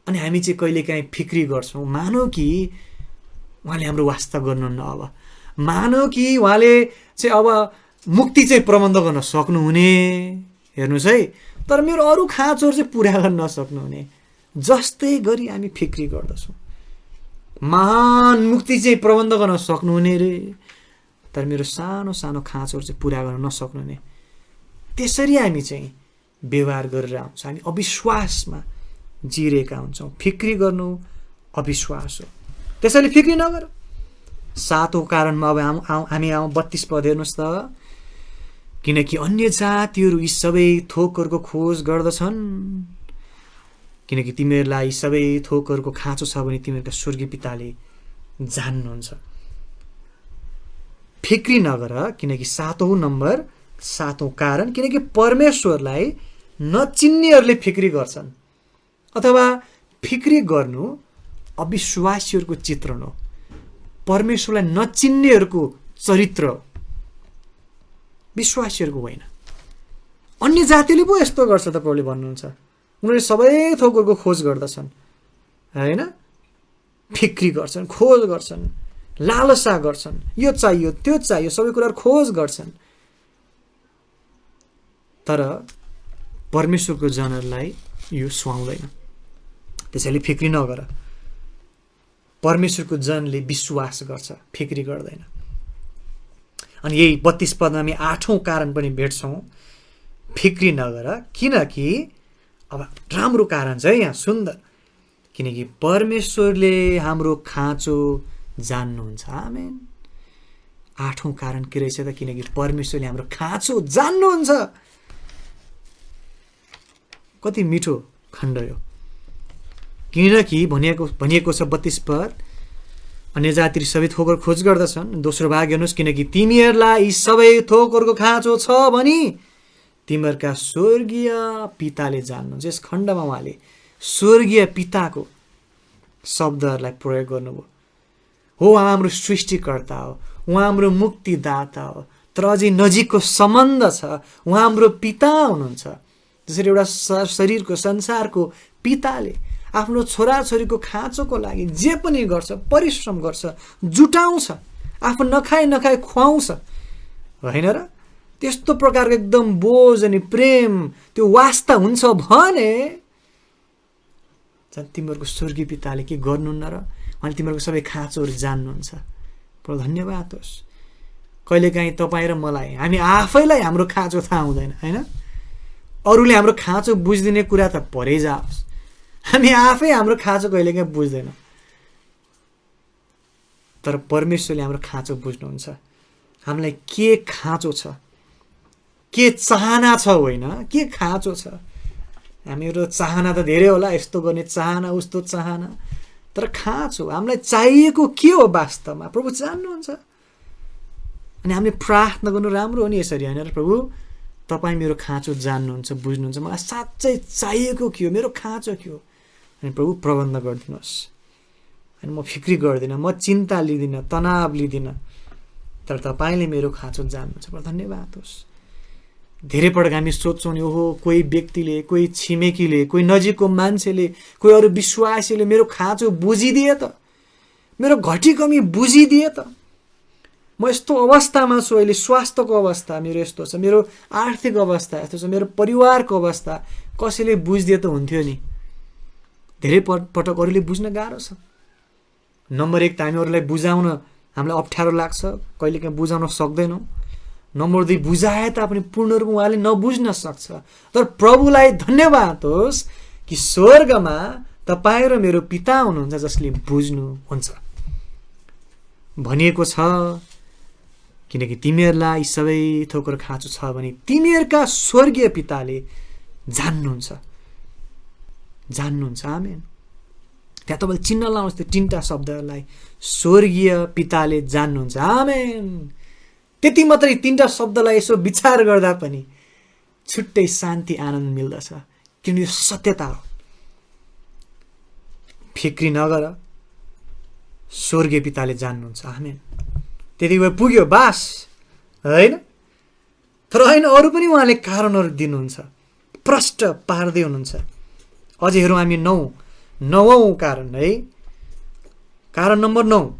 अनि हामी चाहिँ कहिलेकाहीँ फिक्री गर्छौँ, मानौ कि उहाँले हाम्रो वास्ता गर्नुहुन्न, अब मानौ कि उहाँले चाहिँ अब मुक्ति चाहिँ प्रबन्ध गर्न सक्नुहुने, हेर्नुहोस् है, तर मेरो अरू खाँचोहरू चाहिँ पुरा गर्न नसक्नुहुने। जस्तै गरी हामी फिक्री गर्दछौँ, महान मुक्ति चाहिँ प्रबन्ध गर्न सक्नुहुने रे, तर मेरो सानो सानो खाँचोहरू चाहिँ पुरा गर्न नसक्नुहुने। त्यसरी हामी चाहिँ व्यवहार गरेर आउँछ। हामी अविश्वासमा जिरेका हुन्छौँ। फिक्री गर्नु अविश्वास हो। त्यसैले फिक्री नगर। 7औं कारणमा अब हामी 32 पद हेर्नुहोस् त, किनकि अन्य जातिहरू यी सबै थोकहरूको खोज गर्दछन्, किनकि तिमीहरूलाई यी सबै थोकहरूको खाँचो छ भने तिमीहरूका स्वर्गीय पिताले जान्नुहुन्छ। फिक्री नगर, किनकि 7औं कारण, किनकि परमेश्वरलाई नचिन्नेहरूले फिक्री गर्छन्, अथवा फिक्री गर्नु अविश्वासीहरूको चित्रण हो, परमेश्वरलाई नचिन्नेहरूको चरित्र हो, विश्वासीहरूको होइन। अन्य जातिले पो यस्तो गर्छ त प्रभुले भन्नुहुन्छ। उनीहरूले सबै थोकहरूको खोज गर्दछन् होइन, फिक्री गर्छन्, खोज गर्छन्, लालसा गर्छन्, यो चाहियो त्यो चाहियो, सबै कुराहरू खोज गर्छन्। तर परमेश्वरको जनहरूलाई यो सुहाउँदैन। त्यसैले फिक्री नगर। परमेश्वरको जनले विश्वास गर्छ, फिक्री गर्दैन। अनि यही 32 पदमा हामी 8औं कारण पनि भेट्छौँ, फिक्री नगर, किनकि अब राम्रो कारण छ है यहाँ, सुन्दर, किनकि परमेश्वरले हाम्रो खाँचो जान्नुहुन्छ। आमेन। 8औं कारण के रहेछ त? किनकि परमेश्वरले हाम्रो खाँचो जान्नुहुन्छ। कति मिठो खण्ड यो। किनकि भनिएको छ 32 पद, अन्य जाति सबै थोकहरू खोज गर्दछन्। दोस्रो भाग हेर्नुहोस्, किनकि तिमीहरूलाई यी सबै थोकहरूको खाँचो छ भनी तिमीहरूका स्वर्गीय पिताले जान्नुहुन्छ। यस खण्डमा उहाँले स्वर्गीय पिताको शब्दहरूलाई प्रयोग गर्नुभयो। हो, उहाँ हाम्रो सृष्टिकर्ता हो, उहाँ हाम्रो मुक्तिदाता हो, तर अझै नजिकको सम्बन्ध छ, उहाँ हाम्रो पिता हुनुहुन्छ। जसरी एउटा शरीरको संसारको पिताले आफ्नो छोराछोरीको खाँचोको लागि जे पनि गर्छ, परिश्रम गर्छ, जुटाउँछ, आफू नखाए खुवाउँछ होइन र? त्यस्तो प्रकारको एकदम बोझ अनि प्रेम त्यो वास्ता हुन्छ भने तिमीहरूको स्वर्गीय पिताले के गर्नुहुन्न र? उहाँले तिमीहरूको सबै खाँचोहरू जान्नुहुन्छ। प्रभु धन्यवाद होस्। कहिलेकाहीँ तपाईँ र मलाई हामी आफैलाई हाम्रो खाँचो थाहा हुँदैन होइन। अरूले हाम्रो खाँचो बुझिदिने कुरा त परै जाओस्, हामी आफै हाम्रो खाँचो कहिलेकाहीँ बुझ्दैनौँ। तर परमेश्वरले हाम्रो खाँचो बुझ्नुहुन्छ। हामीलाई के खाँचो छ, के चाहना छ, होइन के खाँचो छ। हामीहरू चाहना त धेरै होला, यस्तो गर्ने चाहना, उस्तो चाहना, तर खाँचो हामीलाई चाहिएको के हो वास्तवमा प्रभु जान्नुहुन्छ। अनि हामीले प्रार्थना गर्नु राम्रो हो नि यसरी होइन र, प्रभु तपाईँ मेरो खाँचो जान्नुहुन्छ, बुझ्नुहुन्छ, मलाई साँच्चै चाहिएको के हो, मेरो खाँचो के हो। अनि प्रभु प्रबन्ध गरिदिनुहोस्। अनि म फिक्री गर्दिनँ, म चिन्ता लिँदिनँ, तनाव लिँदिनँ, तर तपाईँले मेरो खाँचो जान्नुहुन्छ। धन्यवाद होस्। धेरै पटक हामी सोध्छौँ नि, ओहो कोही व्यक्तिले, कोही छिमेकीले, कोही नजिकको मान्छेले, कोही अरू विश्वासीले मेरो खाँचो बुझिदिए त, मेरो घटी कमी बुझिदिए त, म यस्तो अवस्थामा छु अहिले, स्वास्थ्यको अवस्था मेरो यस्तो छ, मेरो आर्थिक अवस्था यस्तो छ, मेरो परिवारको अवस्था कसैले बुझिदिए त हुन्थ्यो नि। धेरै पटक अरूले बुझ्न गाह्रो छ। नम्बर 1 त हामी अरूलाई बुझाउन हामीलाई अप्ठ्यारो लाग्छ, कहिलेकाहीँ बुझाउन सक्दैनौँ। नम्बर 2 बुझाए तापनि पूर्ण रूपमा उहाँले नबुझ्न सक्छ। तर प्रभुलाई धन्यवाद होस् कि स्वर्गमा तपाईँ र मेरो पिता हुनुहुन्छ जसले बुझ्नुहुन्छ। भनिएको छ किनकि तिमीहरूलाई सबै थोकर खाँचो छ भने तिमीहरूका स्वर्गीय पिताले जान्नुहुन्छ। आमेन। त्यहाँ तपाईँले चिन्ह लाउनुहोस् त्यो 3टा शब्दहरूलाई, स्वर्गीय पिताले जान्नुहुन्छ। आमेन। त्यति मात्रै 3टा शब्दलाई यसो विचार गर्दा पनि छुट्टै शान्ति आनन्द मिल्दछ, किनकि यो सत्यता हो। फिक्री नगर, स्वर्गीय पिताले जान्नुहुन्छ। आमेन। त्यति भए पुग्यो बास होइन। तर होइन, अरू पनि उहाँले कारणहरू दिनुहुन्छ, प्रष्ट पार्दै हुनुहुन्छ। अझै हेरौँ हामी 9औं कारण है। कारण नम्बर 9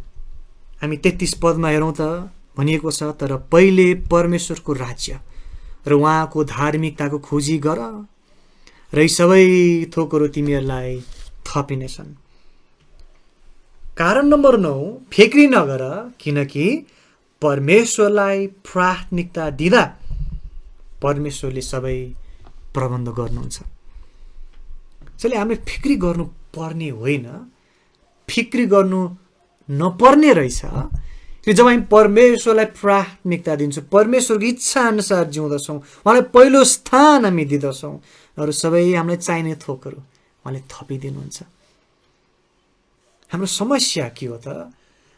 हामी 33 पदमा हेरौँ त भनिएको छ, तर पहिले परमेश्वरको राज्य र उहाँको धार्मिकताको खोजी गर र यी सबै थोकहरू तिमीहरूलाई थपिनेछन्। कारण नम्बर 9, फिक्री नगर, किनकि परमेश्वरलाई प्राथमिकता दिँदा परमेश्वरले सबै प्रबन्ध गर्नुहुन्छ। त्यसैले हामीले फिक्री गर्नुपर्ने होइन, फिक्री गर्नु नपर्ने रहेछ। जब हामी परमेश्वरलाई प्राथमिकता दिन्छौँ, परमेश्वरको इच्छा अनुसार जिउँदछौँ, उहाँलाई पहिलो स्थान हामी दिँदछौँ, अरू सबै हामीलाई चाहिने थोकहरू उहाँले थपिदिनुहुन्छ। हाम्रो समस्या के हो त,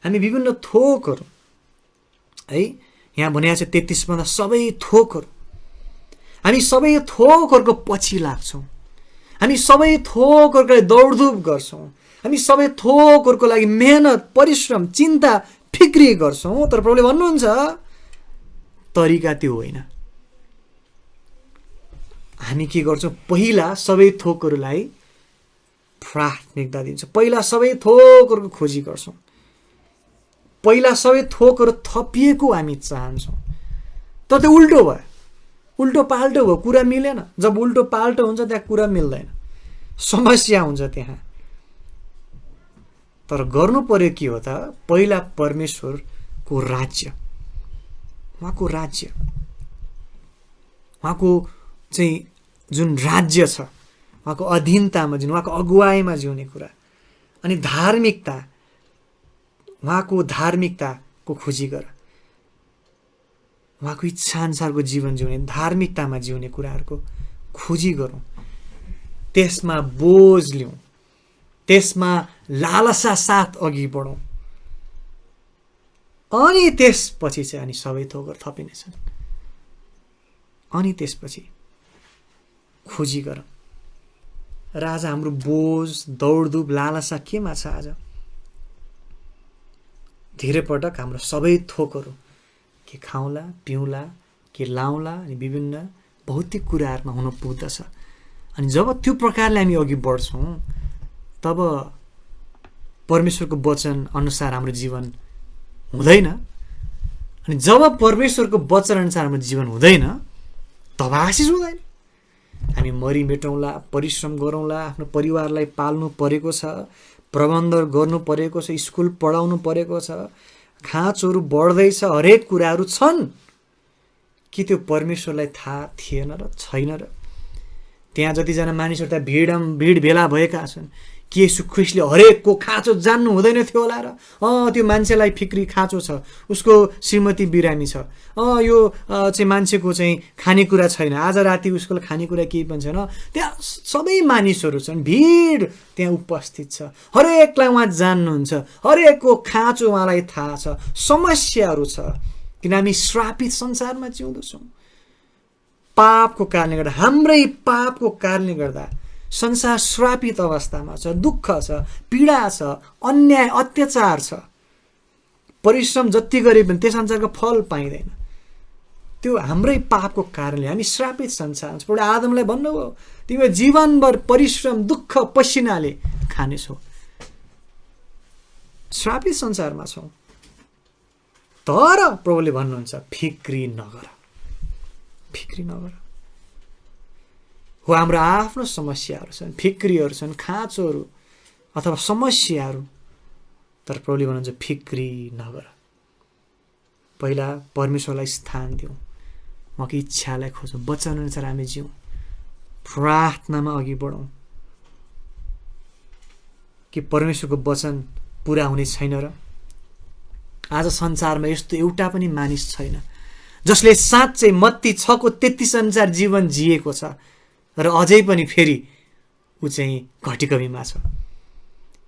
हामी विभिन्न थोकहरू है, यहाँ भनेको छ 33 मा सबै थोकहरू, हामी सबै थोकहरूको पछि लाग्छौँ, हामी सबै थोकहरूको लागि दौडधुप गर्छौँ, हामी सबै थोकहरूको लागि मेहनत, परिश्रम, चिन्ता, फिक्री गर्छौँ। तर प्रभुले भन्नुहुन्छ तरिका त्यो होइन। हामी के गर्छौँ, पहिला सबै थोकहरूलाई प्राथमिकता दिन्छौँ, पहिला सबै थोकहरूको खोजी गर्छौँ, पहिला सबै थोकहरू थपिएको हामी चाहन्छौँ। तर त्यो उल्टो भयो, उल्टो पाल्टो भयो, कुरा मिलेन। जब उल्टो पाल्टो हुन्छ त्यहाँ कुरा मिल्दैन, समस्या हुन्छ त्यहाँ। तर गर्नु पर्यो के हो त, पहिला परमेश्वरको राज्य, उहाँको राज्य, उहाँको चाहिँ जुन राज्य छ, उहाँको अधीनतामा जिउने, उहाँको अगुवाईमा जिउने कुरा, अनि धार्मिकता, उहाँको धार्मिकताको खोजी गर, उहाँको इच्छा अनुसारको जीवन जिउने, धार्मिकतामा जिउने कुराहरूको खोजी गरौँ, त्यसमा बोझ लिउँ, त्यसमा लालसा साथ अघि बढौँ, अनि त्यसपछि चाहिँ अनि सबै थोकहरू थपिनेछन्। अनि त्यसपछि खोजी गर। र आज हाम्रो बोझ, दौडधुप, लालसा केमा छ? आज धेरै पटक हाम्रो सबै थोकहरू के खाउँला, पिउँला, के लाउँला, अनि विभिन्न भौतिक कुराहरूमा हुन पुग्दछ। अनि जब त्यो प्रकारले हामी अघि बढ्छौँ, तब परमेश्वरको वचन अनुसार हाम्रो जीवन हुँदैन। अनि जब परमेश्वरको वचन अनुसार हाम्रो जीवन हुँदैन, तब आशिष हुँदैन। हामी मरिमेटौँला, परिश्रम गरौँला, आफ्नो परिवारलाई पाल्नु परेको छ, प्रबन्ध गर्नु परेको छ, स्कुल पढाउनु परेको छ, खाँचोहरू बढ्दैछ, हरेक कुराहरू छन्, कि त्यो परमेश्वरलाई थाहा थिएन र छैन र? त्यहाँ जतिजना मानिसहरू त्यहाँ भिड भेला भएका छन्, के येशू ख्रीष्टले हरेकको खाँचो जान्नु हुँदैन थियो होला र? त्यो मान्छेलाई फिक्री खाँचो छ, उसको श्रीमती बिरामी छ, यो चाहिँ मान्छेको चाहिँ खानेकुरा छैन, आज राति उसको खानेकुरा केही पनि छैन। त्यहाँ सबै मानिसहरू छन्, भिड त्यहाँ उपस्थित छ, हरेकलाई उहाँ जान्नुहुन्छ, हरेकको खाँचो उहाँलाई थाहा छ, समस्याहरू छ। किन हामी श्रापित संसारमा जिउँदछौँ। पापको कारणले गर्दा, हाम्रै पापको कारणले गर्दा संसार श्रापित अवस्थामा छ, दुःख छ, पीडा छ, अन्याय अत्याचार छ। परिश्रम जति गरे पनि त्यस अनुसारको फल पाइँदैन। त्यो हाम्रै पापको कारणले हामी श्रापित संसार। एउटा आदमलाई भन्नुभयो, तिमी जीवनभर परिश्रम दुःख पसिनाले खानेछौ। श्रापित संसारमा छौ। तर प्रभुले भन्नुहुन्छ फिक्री नगर, फिक्री नगर। हो हाम्रो आफ्नो समस्याहरू छन्, फिक्रीहरू छन्, खाँचोहरू अथवा समस्याहरू, तर प्रभुले भन्नुहुन्छ फिक्री नगर। पहिला परमेश्वरलाई स्थान दिउँ, उहाँको इच्छालाई खोजौँ, वचन अनुसार हामी जिउँ, प्रार्थनामा अघि बढौँ। कि परमेश्वरको वचन पुरा हुने छैन र? आज संसारमा यस्तो एउटा पनि मानिस छैन जसले साँच्चै मत्ती 6:33 अनुसार जीवन जिएको छ र अझै पनि फेरि ऊ चाहिँ घटिकमीमा छ।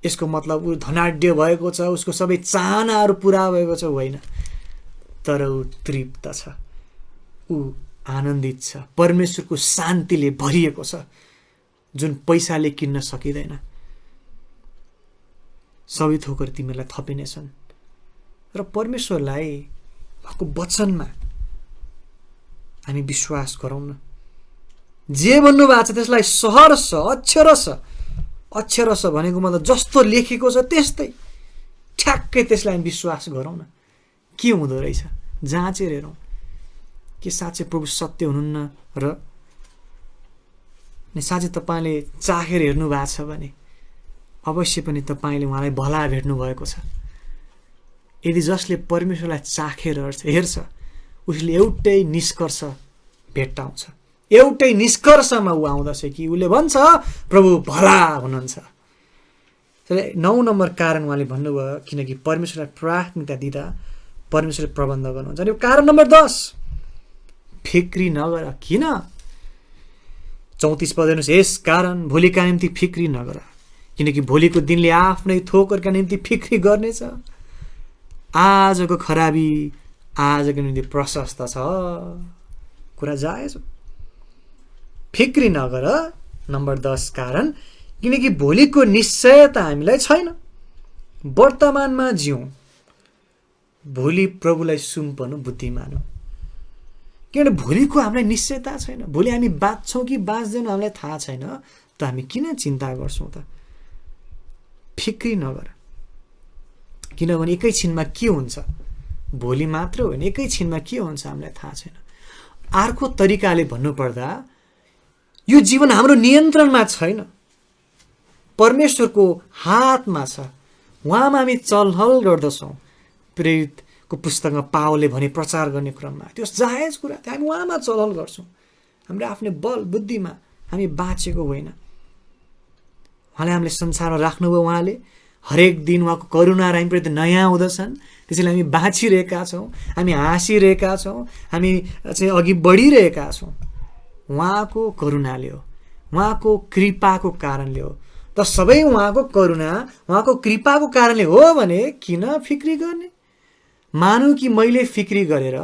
यसको मतलब ऊ धनाढ्य भएको छ, उसको सबै चाहनाहरू पुरा भएको छ होइन, तर ऊ तृप्त छ, ऊ आनन्दित छ, परमेश्वरको शान्तिले भरिएको छ जुन पैसाले किन्न सकिँदैन। सबै थोकर तिमीलाई थपिनेछन्। र परमेश्वरलाई उहाँको वचनमा हामी विश्वास गरौँ न। जे भन्नुभएको छ त्यसलाई सहरस अक्षरस, अक्षरस भनेको मतलब जस्तो लेखेको छ त्यस्तै ठ्याक्कै त्यसलाई हामी विश्वास गरौँ न। के हुँदो रहेछ जाँचेर हेरौँ। के साँच्चै प्रभु सत्य हुनुहुन्न र साँच्चै तपाईँले चाखेर हेर्नु भएको छ भने अवश्य पनि तपाईँले उहाँलाई भला भेट्नु भएको छ। यदि जसले परमेश्वरलाई चाखेर हेर्छ उसले एउटै निष्कर्ष भेट्टाउँछ, एउटै निष्कर्षमा ऊ आउँदछ कि उसले भन्छ प्रभु भला हुनुहुन्छ। 9 नम्बर कारण उहाँले भन्नुभयो किनकि परमेश्वरलाई प्राथमिकता दिँदा परमेश्वरले प्रबन्ध गर्नुहुन्छ। अनि कारण नम्बर 10 फिक्री नगर। किन? 34 पद हेर्नुहोस्, यस कारण भोलिका निम्ति फिक्री नगर किनकि भोलिको दिनले आफ्नै थोकरका निम्ति फिक्री गर्नेछ। आजको खराबी आजको निम्ति प्रशस्त छ। कुरा जायज। फिक्री नगर। नम्बर 10 कारण किनकि भोलिको निश्चयता हामीलाई छैन। वर्तमानमा जिउँ, भोलि प्रभुलाई सुम्पनु बुद्धिमान हो। किनभने भोलिको हामीलाई निश्चयता छैन। भोलि हामी बाँच्छौँ कि बाँच्दैनौँ हामीलाई थाहा छैन, त हामी किन चिन्ता गर्छौँ त? फिक्री नगर। किनभने एकैछिनमा के हुन्छ, भोलि मात्र होइन, एकैछिनमा के हुन्छ हामीलाई थाहा छैन। अर्को तरिकाले भन्नुपर्दा यो जीवन हाम्रो नियन्त्रणमा छैन, परमेश्वरको हातमा छ। उहाँमा हामी चलहल गर्दछौँ। प्रेरितको पुस्तकमा पावलले भने प्रचार गर्ने क्रममा त्यो जायज कुरा, त्यो हामी उहाँमा चलहल गर्छौँ। हाम्रो आफ्नै बल बुद्धिमा हामी बाँचेको होइन। उहाँले हामीले संसारमा राख्नुभयो। उहाँले हरेक दिन उहाँको करुणा र हामीप्रति नयाँ हुँदछन्। त्यसैले हामी बाँचिरहेका छौँ, हामी हाँसिरहेका छौँ, हामी चाहिँ अघि बढिरहेका छौँ। उहाँको करुणाले हो, उहाँको कृपाको कारणले हो। त सबै उहाँको करुणा उहाँको कृपाको कारणले हो भने किन फिक्री गर्ने? मानौ कि मैले फिक्री गरेर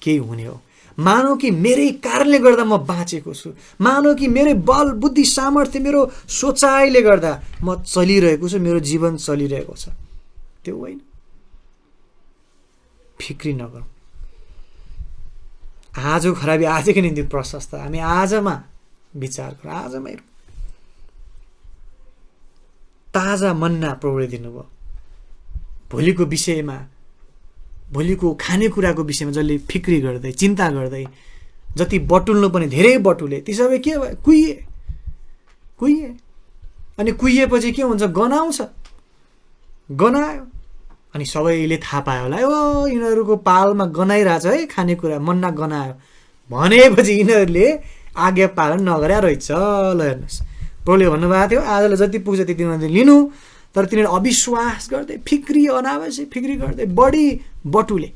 केही हुने हो, मानौ कि मेरै कारणले गर्दा म बाँचेको छु, मानौ कि मेरो बल बुद्धि सामर्थ्य मेरो सोचाइले गर्दा म चलिरहेको छु, मेरो जीवन चलिरहेको छ, त्यो होइन। फिक्री नगरौँ। आजको खराबी आजकै निम्ति प्रशस्त। हामी आजमा विचार गरौँ, आजमा हेरौँ। ताजा मन्ना प्रभुले दिनुभयो। भोलिको विषयमा, भोलिको खानेकुराको विषयमा जसले फिक्री गर्दै चिन्ता गर्दै जति बटुल्नु पनि धेरै बटुले, ती सबै के भयो? कुहिए। अनि कुहिएपछि के हुन्छ? गनाउँछ, गनायो। अनि सबैले थाहा पायो होला, ओ यिनीहरूको पालमा गनाइरहेछ है खानेकुरा, मन्ना गनायो भनेपछि यिनीहरूले आज्ञा पालन नगरे रहेछ। ल हेर्नुहोस्, प्रभुले भन्नुभएको थियो आजलाई जति पुग्छ त्यति उनीहरूले लिनु, तर तिनीहरू अविश्वास गर्दै फिक्री अनावश्यक फिक्री गर्दै बढी बटुले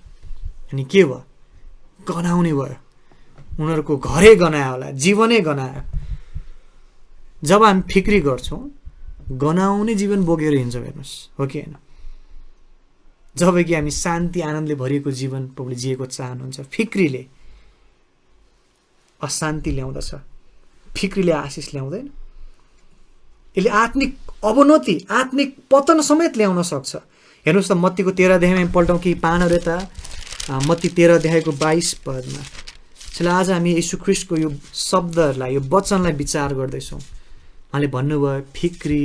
अनि के भयो, गनाउने भयो। उनीहरूको घरै गनायो होला, जीवनै गनायो। जब हामी फिक्री गर्छौँ गनाउने जीवन बोकेर हिँड्छौँ। हेर्नुहोस्, हो कि होइन? जब कि हामी शान्ति आनन्दले भरिएको जीवन प्रभुले जिएको चाहनुहुन्छ। फिक्रीले अशान्ति ल्याउँदछ, फिक्रीले आशिष ल्याउँदैन। यसले आत्मिक अवनति, आत्मिक पतन समेत ल्याउन सक्छ। हेर्नुहोस् त मत्तीको 13 अध्यायमा पल्टाउँ कि पानहरू यता मत्ती 13 अध्यायको 22 पदमा। त्यसलाई आज हामी यीशु ख्रीष्टको यो शब्दहरूलाई, यो वचनलाई विचार गर्दैछौँ। उहाँले भन्नुभयो फिक्री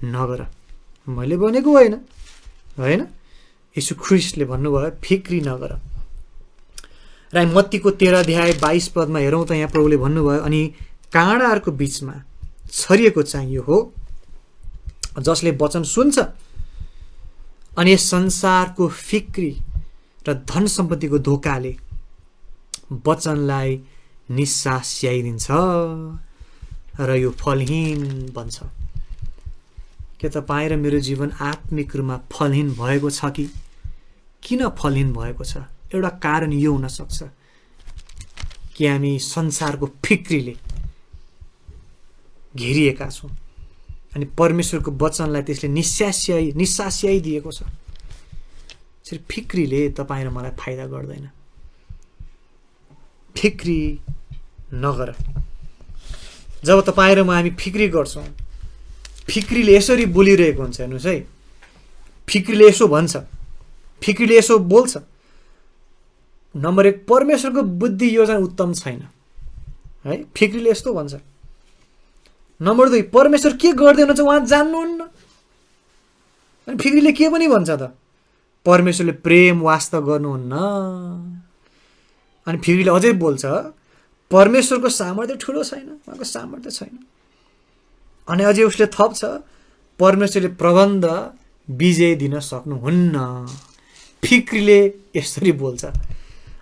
नगर। मैले भनेको होइन, होइन, यीशु ख्रीष्टले भन्नुभयो फिक्री नगर। र मत्तीको 13 अध्याय 22 पदमा हेरौँ त यहाँ प्रभुले भन्नुभयो, अनि काँडाहरूको बिचमा छरिएको चाहिँ यो हो जसले वचन सुन्छ अनि यस संसारको फिक्री र धन सम्पत्तिको धोकाले वचनलाई निस्सास्याइदिन्छ र यो फलहीन बन्छ। के तपाईँ र मेरो जीवन आत्मिक रूपमा फलहीन भएको छ कि किन फलहीन भएको छ? एउटा कारण यो हुन सक्छ कि हामी संसारको फिक्रीले घेरिएका छौँ अनि परमेश्वरको वचनलाई त्यसले निस्सास्याइदिएको छ। सिर्फ फिक्रीले तपाईँ र मलाई फाइदा गर्दैन। फिक्री नगर। जब तपाईँ र म हामी फिक्री गर्छौँ, फिक्रीले यसरी बोलिरहेको हुन्छ। हेर्नुहोस् है, फिक्रीले यसो भन्छ, फिक्रीले यसो बोल्छ। नम्बर 1, परमेश्वरको बुद्धि योजना उत्तम छैन है, फिक्रीले यस्तो भन्छ। नम्बर 2, परमेश्वर के गर्दै हुनुहुन्छ उहाँ जान्नुहुन्न। अनि फिक्रीले के पनि भन्छ त, परमेश्वरले प्रेम वास्ता गर्नुहुन्न। अनि फिक्रीले अझै बोल्छ परमेश्वरको सामर्थ्य ठुलो छैन, उहाँको सामर्थ्य छैन। अनि अझै उसले थप्छ परमेश्वरले प्रबन्ध विजय दिन सक्नुहुन्न। फिक्रीले यसरी बोल्छ।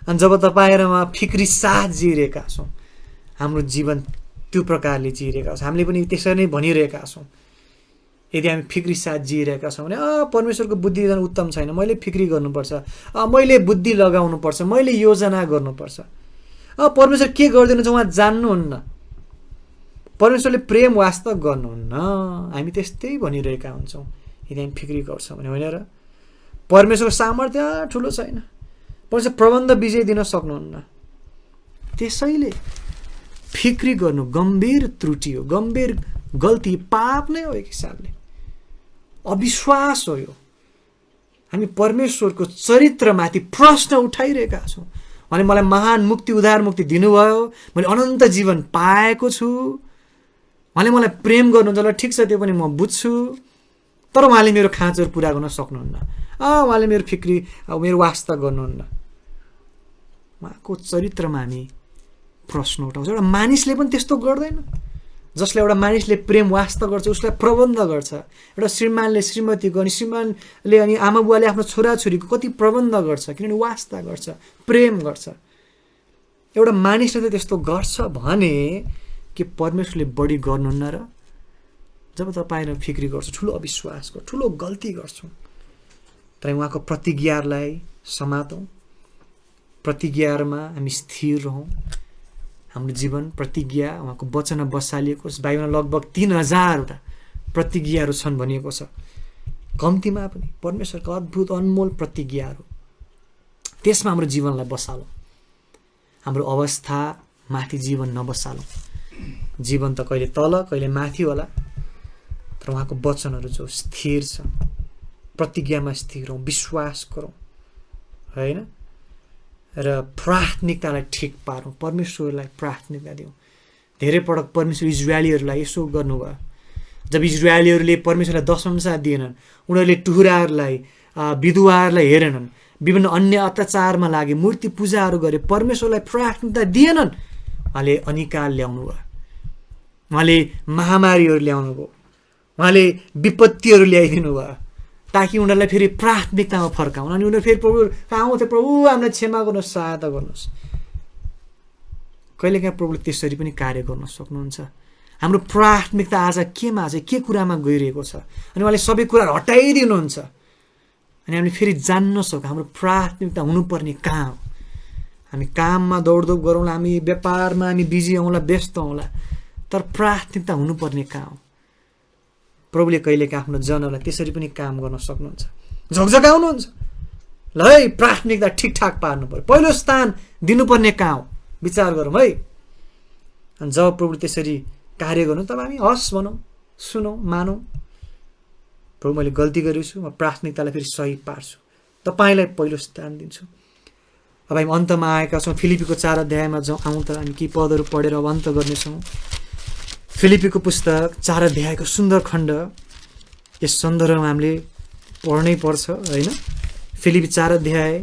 अनि जब तपाईँ र म फिक्री साथ जिइरहेका छौँ, हाम्रो जीवन त्यो प्रकारले जिइरहेका छौँ, हामीले पनि त्यसरी नै भनिरहेका छौँ। यदि हामी फिक्री साथ जिइरहेका छौँ भने परमेश्वरको बुद्धि योजना उत्तम छैन, मैले फिक्री गर्नुपर्छ, मैले बुद्धि लगाउनुपर्छ, मैले योजना गर्नुपर्छ, परमेश्वर के गरिदिनुहुन्छ उहाँ जान्नुहुन्न, परमेश्वरले प्रेम वास्ता गर्नुहुन्न। हामी त्यस्तै भनिरहेका हुन्छौँ यदि हामी फिक्री गर्छौँ भने, होइन र? परमेश्वरको सामर्थ्य ठुलो छैन, परमेश्वर प्रबन्ध विजय दिन सक्नुहुन्न। त्यसैले फिक्री गर्नु गम्भीर त्रुटि हो, गम्भीर गल्ती, पाप नै हो। एक हिसाबले अविश्वास हो यो। हामी परमेश्वरको चरित्रमाथि प्रश्न उठाइरहेका छौँ। उहाँले मलाई महान मुक्ति, उद्धार मुक्ति दिनुभयो, मैले अनन्त जीवन पाएको छु, उहाँले मलाई प्रेम गर्नुहुन्छ। ल ठिक छ, त्यो पनि म बुझ्छु, तर उहाँले मेरो खाँचोहरू पुरा गर्न सक्नुहुन्न। उहाँले मेरो फिक्री, मेरो वास्ता गर्नुहुन्न। उहाँको चरित्रमा हामी प्रश्न उठाउँछ। एउटा मानिसले पनि त्यस्तो गर्दैन। जसले एउटा मानिसले प्रेम वास्ता गर्छ उसलाई प्रबन्ध गर्छ। एउटा श्रीमानले श्रीमतीको, अनि श्रीमानले अनि आमा बुवाले आफ्नो छोराछोरीको कति प्रबन्ध गर्छ, किनभने वास्ता गर्छ, प्रेम गर्छ। एउटा मानिसले त त्यस्तो गर्छ भने के परमेश्वरले बढी गर्नुहुन्न र? जब तपाईँ र फिक्री गर्छौँ, ठुलो अविश्वास गर्छौँ, ठुलो गल्ती गर्छौँ, तर उहाँको प्रतिज्ञालाई समातौँ, प्रतिज्ञामा हामी स्थिर रहौँ। हाम्रो जीवन प्रतिज्ञा उहाँको वचनमा बसालिएको छ। बाइबलमा लगभग 3000वटा प्रतिज्ञाहरू छन् भनिएको छ। कम्तीमा पनि परमेश्वरको अद्भुत अनमोल प्रतिज्ञाहरू, त्यसमा हाम्रो जीवनलाई बसालौँ। हाम्रो अवस्था माथि जीवन नबसालौँ। जीवन त कहिले तल कहिले माथि होला, तर उहाँको वचनहरू जो स्थिर छ, प्रतिज्ञामा स्थिर हौँ, विश्वास गरौँ, होइन? र प्राथमिकतालाई ठिक पारौँ, परमेश्वरलाई प्राथमिकता दिउँ। धेरै पटक परमेश्वर इजरायलीहरूलाई यसो गर्नुभयो। जब इजरायलीहरूले परमेश्वरलाई दशंसा दिएनन्, उनीहरूले टुहुराहरूलाई, विधवाहरूलाई हेरेनन्, विभिन्न अन्य अत्याचारमा लागे, मूर्ति पूजाहरू गरे, परमेश्वरलाई प्राथमिकता दिएनन्, उहाँले अनिकाल ल्याउनु भयो, उहाँले महामारीहरू ल्याउनु भयो, उहाँले विपत्तिहरू ल्याइदिनु भयो। ताकि उनीहरूलाई फेरि प्राथमिकतामा फर्काउन् अनि उनीहरू फेरि प्रभु कहाँ आउँथे, प्रभु हामीलाई क्षमा गर्नुहोस्, सहायता गर्नुहोस्। कहिलेकाहीँ प्रभुले त्यसरी पनि कार्य गर्न सक्नुहुन्छ। हाम्रो प्राथमिकता आज केमा छ, के कुरामा गइरहेको छ, अनि उहाँले सबै कुराहरू हटाइदिनुहुन्छ अनि हामीले फेरि जान्न सकौँ हाम्रो प्राथमिकता हुनुपर्ने कहाँ हो। हामी काममा दौडदौड गरौँला, हामी व्यापारमा हामी बिजी हौँला, व्यस्त हौँला, तर प्राथमिकता हुनुपर्ने कहाँ हो। प्रभुले कहिलेकाहीँ आफ्नो जनलाई त्यसरी पनि काम गर्न सक्नुहुन्छ, झकझकाउनुहुन्छ। ल है, प्राथमिकता ठिकठाक पार्नु पर्यो, पहिलो स्थान दिनुपर्ने कहाँ हो, विचार गरौँ है। अनि जब प्रभुले त्यसरी कार्य गर्नु तब हामी हस् भनौँ, सुनौँ, मानौँ, प्रभु मैले गल्ती गरेको छु, म प्राथमिकतालाई फेरि सही पार्छु, तपाईँलाई पहिलो स्थान दिन्छु। अब हामी अन्तमा आएका छौँ, फिलिपीको 4 अध्यायमा आउँ त हामी केही पदहरू पढेर अब अन्त गर्नेछौँ। फिलिपीको पुस्तक 4 अध्यायको सुन्दर खण्ड, यस सन्दर्भमा हामीले पढ्नै पर्छ होइन। फिलिपी 4 अध्याय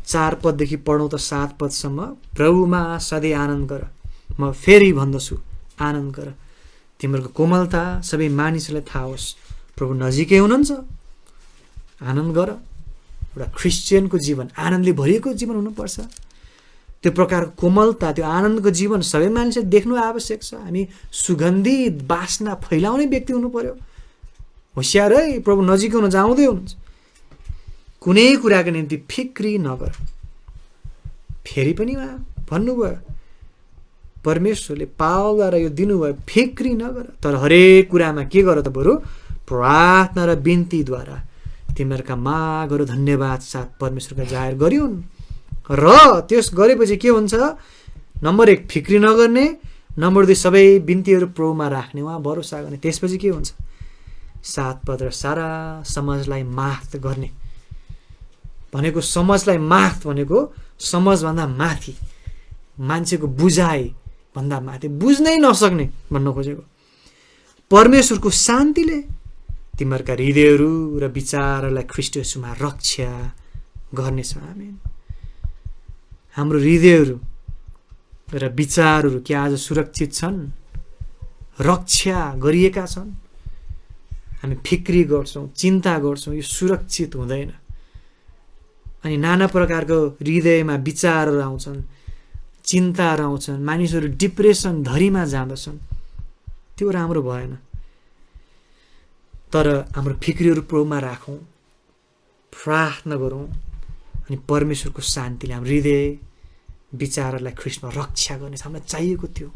4 पददेखि पढौँ त 7 पदसम्म। प्रभुमा सधैँ आनन्द गर, म फेरि भन्दछु आनन्द गर, तिमीहरूको कोमलता सबै मानिसहरूलाई थाहा होस्, प्रभु नजिकै हुनुहुन्छ, आनन्द गर। एउटा क्रिस्चियनको जीवन आनन्दले भरिएको जीवन हुनुपर्छ। त्यो प्रकारको कोमलता, त्यो आनन्दको जीवन सबै मानिसले देख्नु आवश्यक छ। हामी सुगन्धित बासना फैलाउने व्यक्ति हुनु पर्यो। होसियार है, प्रभु नजिकै हुनुहुन्छ, आउँदै हुनुहुन्छ। कुनै कुराको निम्ति फिक्री नगर। फेरि पनि उहाँ भन्नुभयो, परमेश्वरले पावलद्वारा यो दिनुभयो, फिक्री नगर, तर हरेक कुरामा के गर त बरु प्रार्थना र बिन्तीद्वारा तिमीहरूका मागहरू धन्यवाद साथ परमेश्वरका जाहेर गरिउन्। र त्यस गरेपछि के हुन्छ, नम्बर 1 फिक्री नगर्ने, नम्बर 2 सबै बिन्तीहरू प्रभुमा राख्ने, उहाँ भरोसा गर्ने। त्यसपछि के हुन्छ, 7 पद, र सारा समाजलाई माफ गर्ने भनेको, समाजलाई माफ भनेको समाजभन्दा माथि, मान्छेको बुझाइ भन्दा माथि, बुझ्नै नसक्ने भन्न खोजेको। परमेश्वरको शान्तिले तिमीहरूका हृदयहरू र विचारहरूलाई ख्रीष्ट येशूमा रक्षा गर्नेछ। आमेन। हाम्रो हृदयहरू र विचारहरू के आज सुरक्षित छन्, रक्षा गरिएका छन्? हामी फिक्री गर्छौँ, चिन्ता गर्छौँ, यो सुरक्षित हुँदैन। अनि नाना प्रकारको हृदयमा विचारहरू आउँछन्, चिन्ताहरू आउँछन्, मानिसहरू डिप्रेसन धरीमा जाँदछन्। त्यो राम्रो भएन। तर हाम्रो फिक्रीहरू प्रभुमा राखौँ, प्रार्थना गरौँ, अनि परमेश्वरको शान्तिले हाम्रो हृदय विचारहरूलाई ख्रीष्टमा रक्षा गर्नेछ। हामीलाई चाहिएको थियो।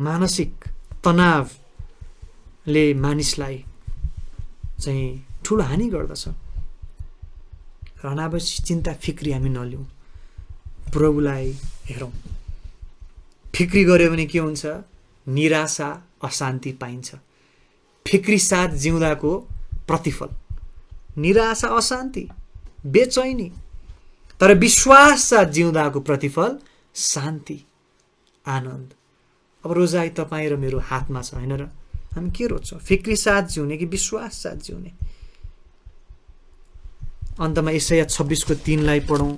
मानसिक तनावले मानिसलाई चाहिँ ठुलो हानि गर्दछ। अनावश्यक चिन्ता फिक्री हामी नलिउँ, प्रभुलाई हेरौँ। फिक्री गऱ्यो भने के हुन्छ, निराशा, अशान्ति पाइन्छ। फिक्री साथ जिउँदाको प्रतिफल निराशा, अशान्ति, बेचैनी। तर विश्वास साथ जिउँदाको प्रतिफल शान्ति, आनन्द। अब रोजाइ तपाईँ र मेरो हातमा छ होइन र? हामी के रोज्छौँ, फिक्री साथ जिउने कि विश्वास साथ जिउने? अन्तमा यशाया 26:3 पढौँ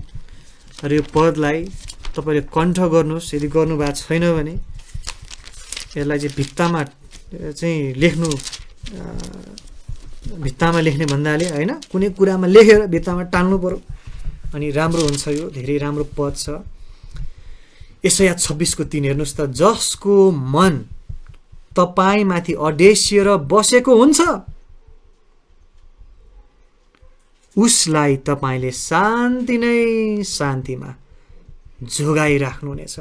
र यो पदलाई तपाईँले कण्ठ गर्नुहोस्। यदि गर्नुभएको छैन भने यसलाई चाहिँ भित्तामा चाहिँ लेख्नु, भित्तामा लेख्ने भन्नाले होइन, कुनै कुरामा लेखेर भित्तामा टाल्नु पर्यो, अनि राम्रो हुन्छ। यो धेरै राम्रो पद छ। यशाया 26:3 हेर्नुहोस् त। जसको मन तपाईँमाथि अडेसिएर बसेको हुन्छ उसलाई तपाईँले शान्ति नै शान्तिमा जोगाइराख्नुहुनेछ,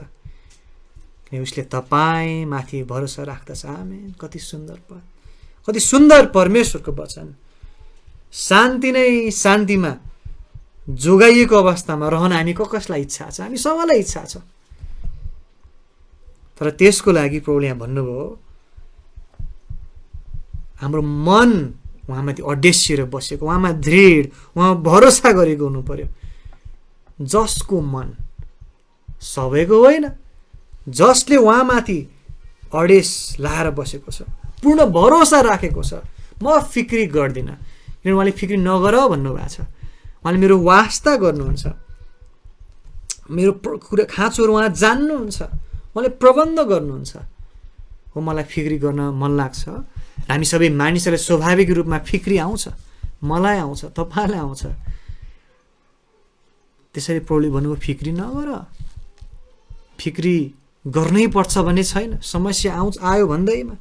किनकि उसले तपाईँमाथि भरोसा राख्दछ। आमेन। कति सुन्दर पद, कति सुन्दर परमेश्वरको वचन। शान्ति नै शान्तिमा जोगाइएको अवस्थामा रहन हामी कसलाई इच्छा छ? हामी सबैलाई इच्छा छ। तर त्यसको लागि प्रभुले यहाँ भन्नुभयो, हाम्रो मन उहाँमाथि अडेसिएर बसेको, उहाँमा दृढ, उहाँ भरोसा गरेको हुनु पर्यो। जसको मन, सबैको होइन, जसले उहाँमाथि अडेस लाएर बसेको छ, पूर्ण भरोसा राखेको छ, म फिक्री गर्दिनँ। किनभने उहाँले फिक्री नगर भन्नुभएको छ। उहाँले मेरो वास्ता गर्नुहुन्छ, मेरो कुरा खाँचोहरू उहाँ जान्नुहुन्छ, उहाँले प्रबन्ध गर्नुहुन्छ। हो, मलाई फिक्री गर्न मन लाग्छ हामी सबै मानिसहरूलाई स्वाभाविक रूपमा फिक्री आउँछ, मलाई आउँछ, तपाईँलाई आउँछ। त्यसरी प्रभुले भन्नुभयो फिक्री नगर, फिक्री गर्नै पर्छ भन्ने छैन। समस्या आयो भन्दैमा,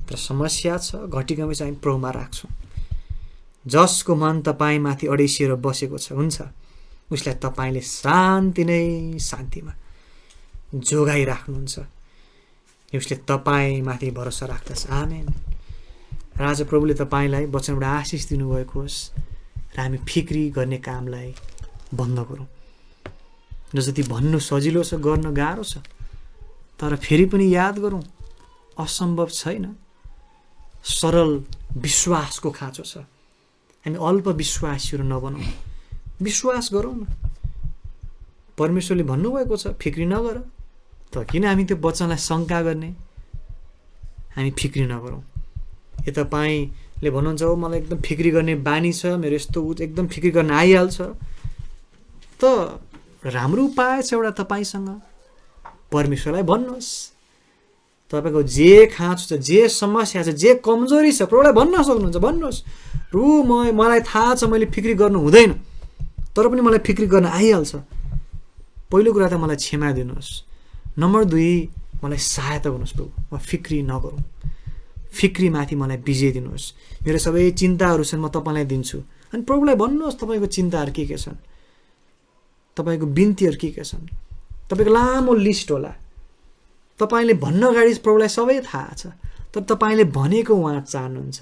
तर समस्या छ घटिकमै चाहिँ हामी प्रभुमा राख्छौँ। जसको मन तपाईँमाथि अडेसिएर बसेको छ हुन्छ, उसलाई तपाईँले शान्ति नै शान्तिमा जोगाइराख्नुहुन्छ। उसले तपाईँमाथि भरोसा राख्दछ। आमेन। राजा प्रभुले तपाईँलाई वचनबाट आशिष दिनुभएको होस् र हामी फिक्री गर्ने कामलाई बन्द गरौँ। जति भन्नु सजिलो छ, गर्न गाह्रो छ, तर फेरि पनि याद गरौँ असम्भव छैन। सरल विश्वासको खाँचो छ। हामी अल्प विश्वासीहरू नबनौँ, विश्वास गरौँ न। परमेश्वरले भन्नुभएको छ फिक्री नगर, त किन हामी त्यो वचनलाई शङ्का गर्ने? हामी फिक्री नगरौँ। यो तपाईँले भन्नुहुन्छ हो मलाई एकदम फिक्री गर्ने बानी छ, मेरो यस्तो एकदम फिक्री गर्न आइहाल्छ, त राम्रो उपाय छ एउटा तपाईँसँग। परमेश्वरलाई भन्नुहोस्, तपाईँको जे खाँचो छ, जे समस्या छ, जे कमजोरी छ, प्रभुलाई भन्न सक्नुहुन्छ। भन्नुहोस्, रु मलाई थाहा छ मैले फिक्री गर्नु हुँदैन, तर पनि मलाई फिक्री गर्न आइहाल्छ। पहिलो कुरा त मलाई क्षमा दिनुहोस्। नम्बर 2, मलाई सहायता गर्नुहोस् प्रभु, म फिक्री नगरौँ। फिक्रीमाथि मलाई विजय दिनुहोस्। मेरो सबै चिन्ताहरू छन्, म तपाईँलाई दिन्छु। अनि प्रभुलाई भन्नुहोस् तपाईँको चिन्ताहरू के छन्, तपाईँको बिन्तीहरू के छन्। तपाईँको लामो लिस्ट होला। तपाईँले भन्न अगाडि प्रभुलाई सबै थाहा छ, तर तपाईँले भनेको उहाँ चाहनुहुन्छ।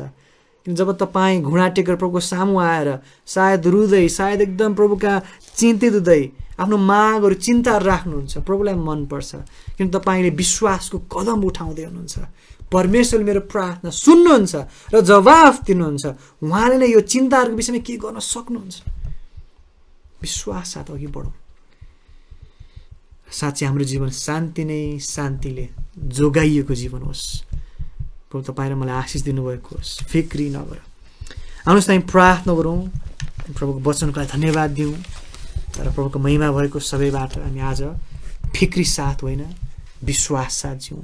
किन जब तपाईँ घुँडा टेकेर प्रभुको सामु आएर सायद रुँदै, सायद एकदम प्रभुका चिन्तित हुँदै आफ्नो मागहरू, चिन्ताहरू राख्नुहुन्छ, प्रभुलाई मनपर्छ। किन तपाईँले विश्वासको कदम उठाउँदै हुनुहुन्छ। परमेश्वरले मेरो प्रार्थना सुन्नुहुन्छ र जवाफ दिनुहुन्छ। उहाँले नै यो चिन्ताहरूको विषयमा के गर्न सक्नुहुन्छ। विश्वास साथ अघि बढौँ। साँच्चै हाम्रो जीवन शान्ति नै शान्तिले जोगाइएको जीवन होस्। प्रभु तपाईँ र मलाई आशिष दिनुभएको होस्। फिक्री नगर। आउनुहोस् हामी प्रार्थना गरौँ, प्रभुको वचनको लागि धन्यवाद दिउँ। तर प्रभुको महिमा भएको सबैबाट हामी आज फिक्री साथ होइन, विश्वास साथ जिउँ।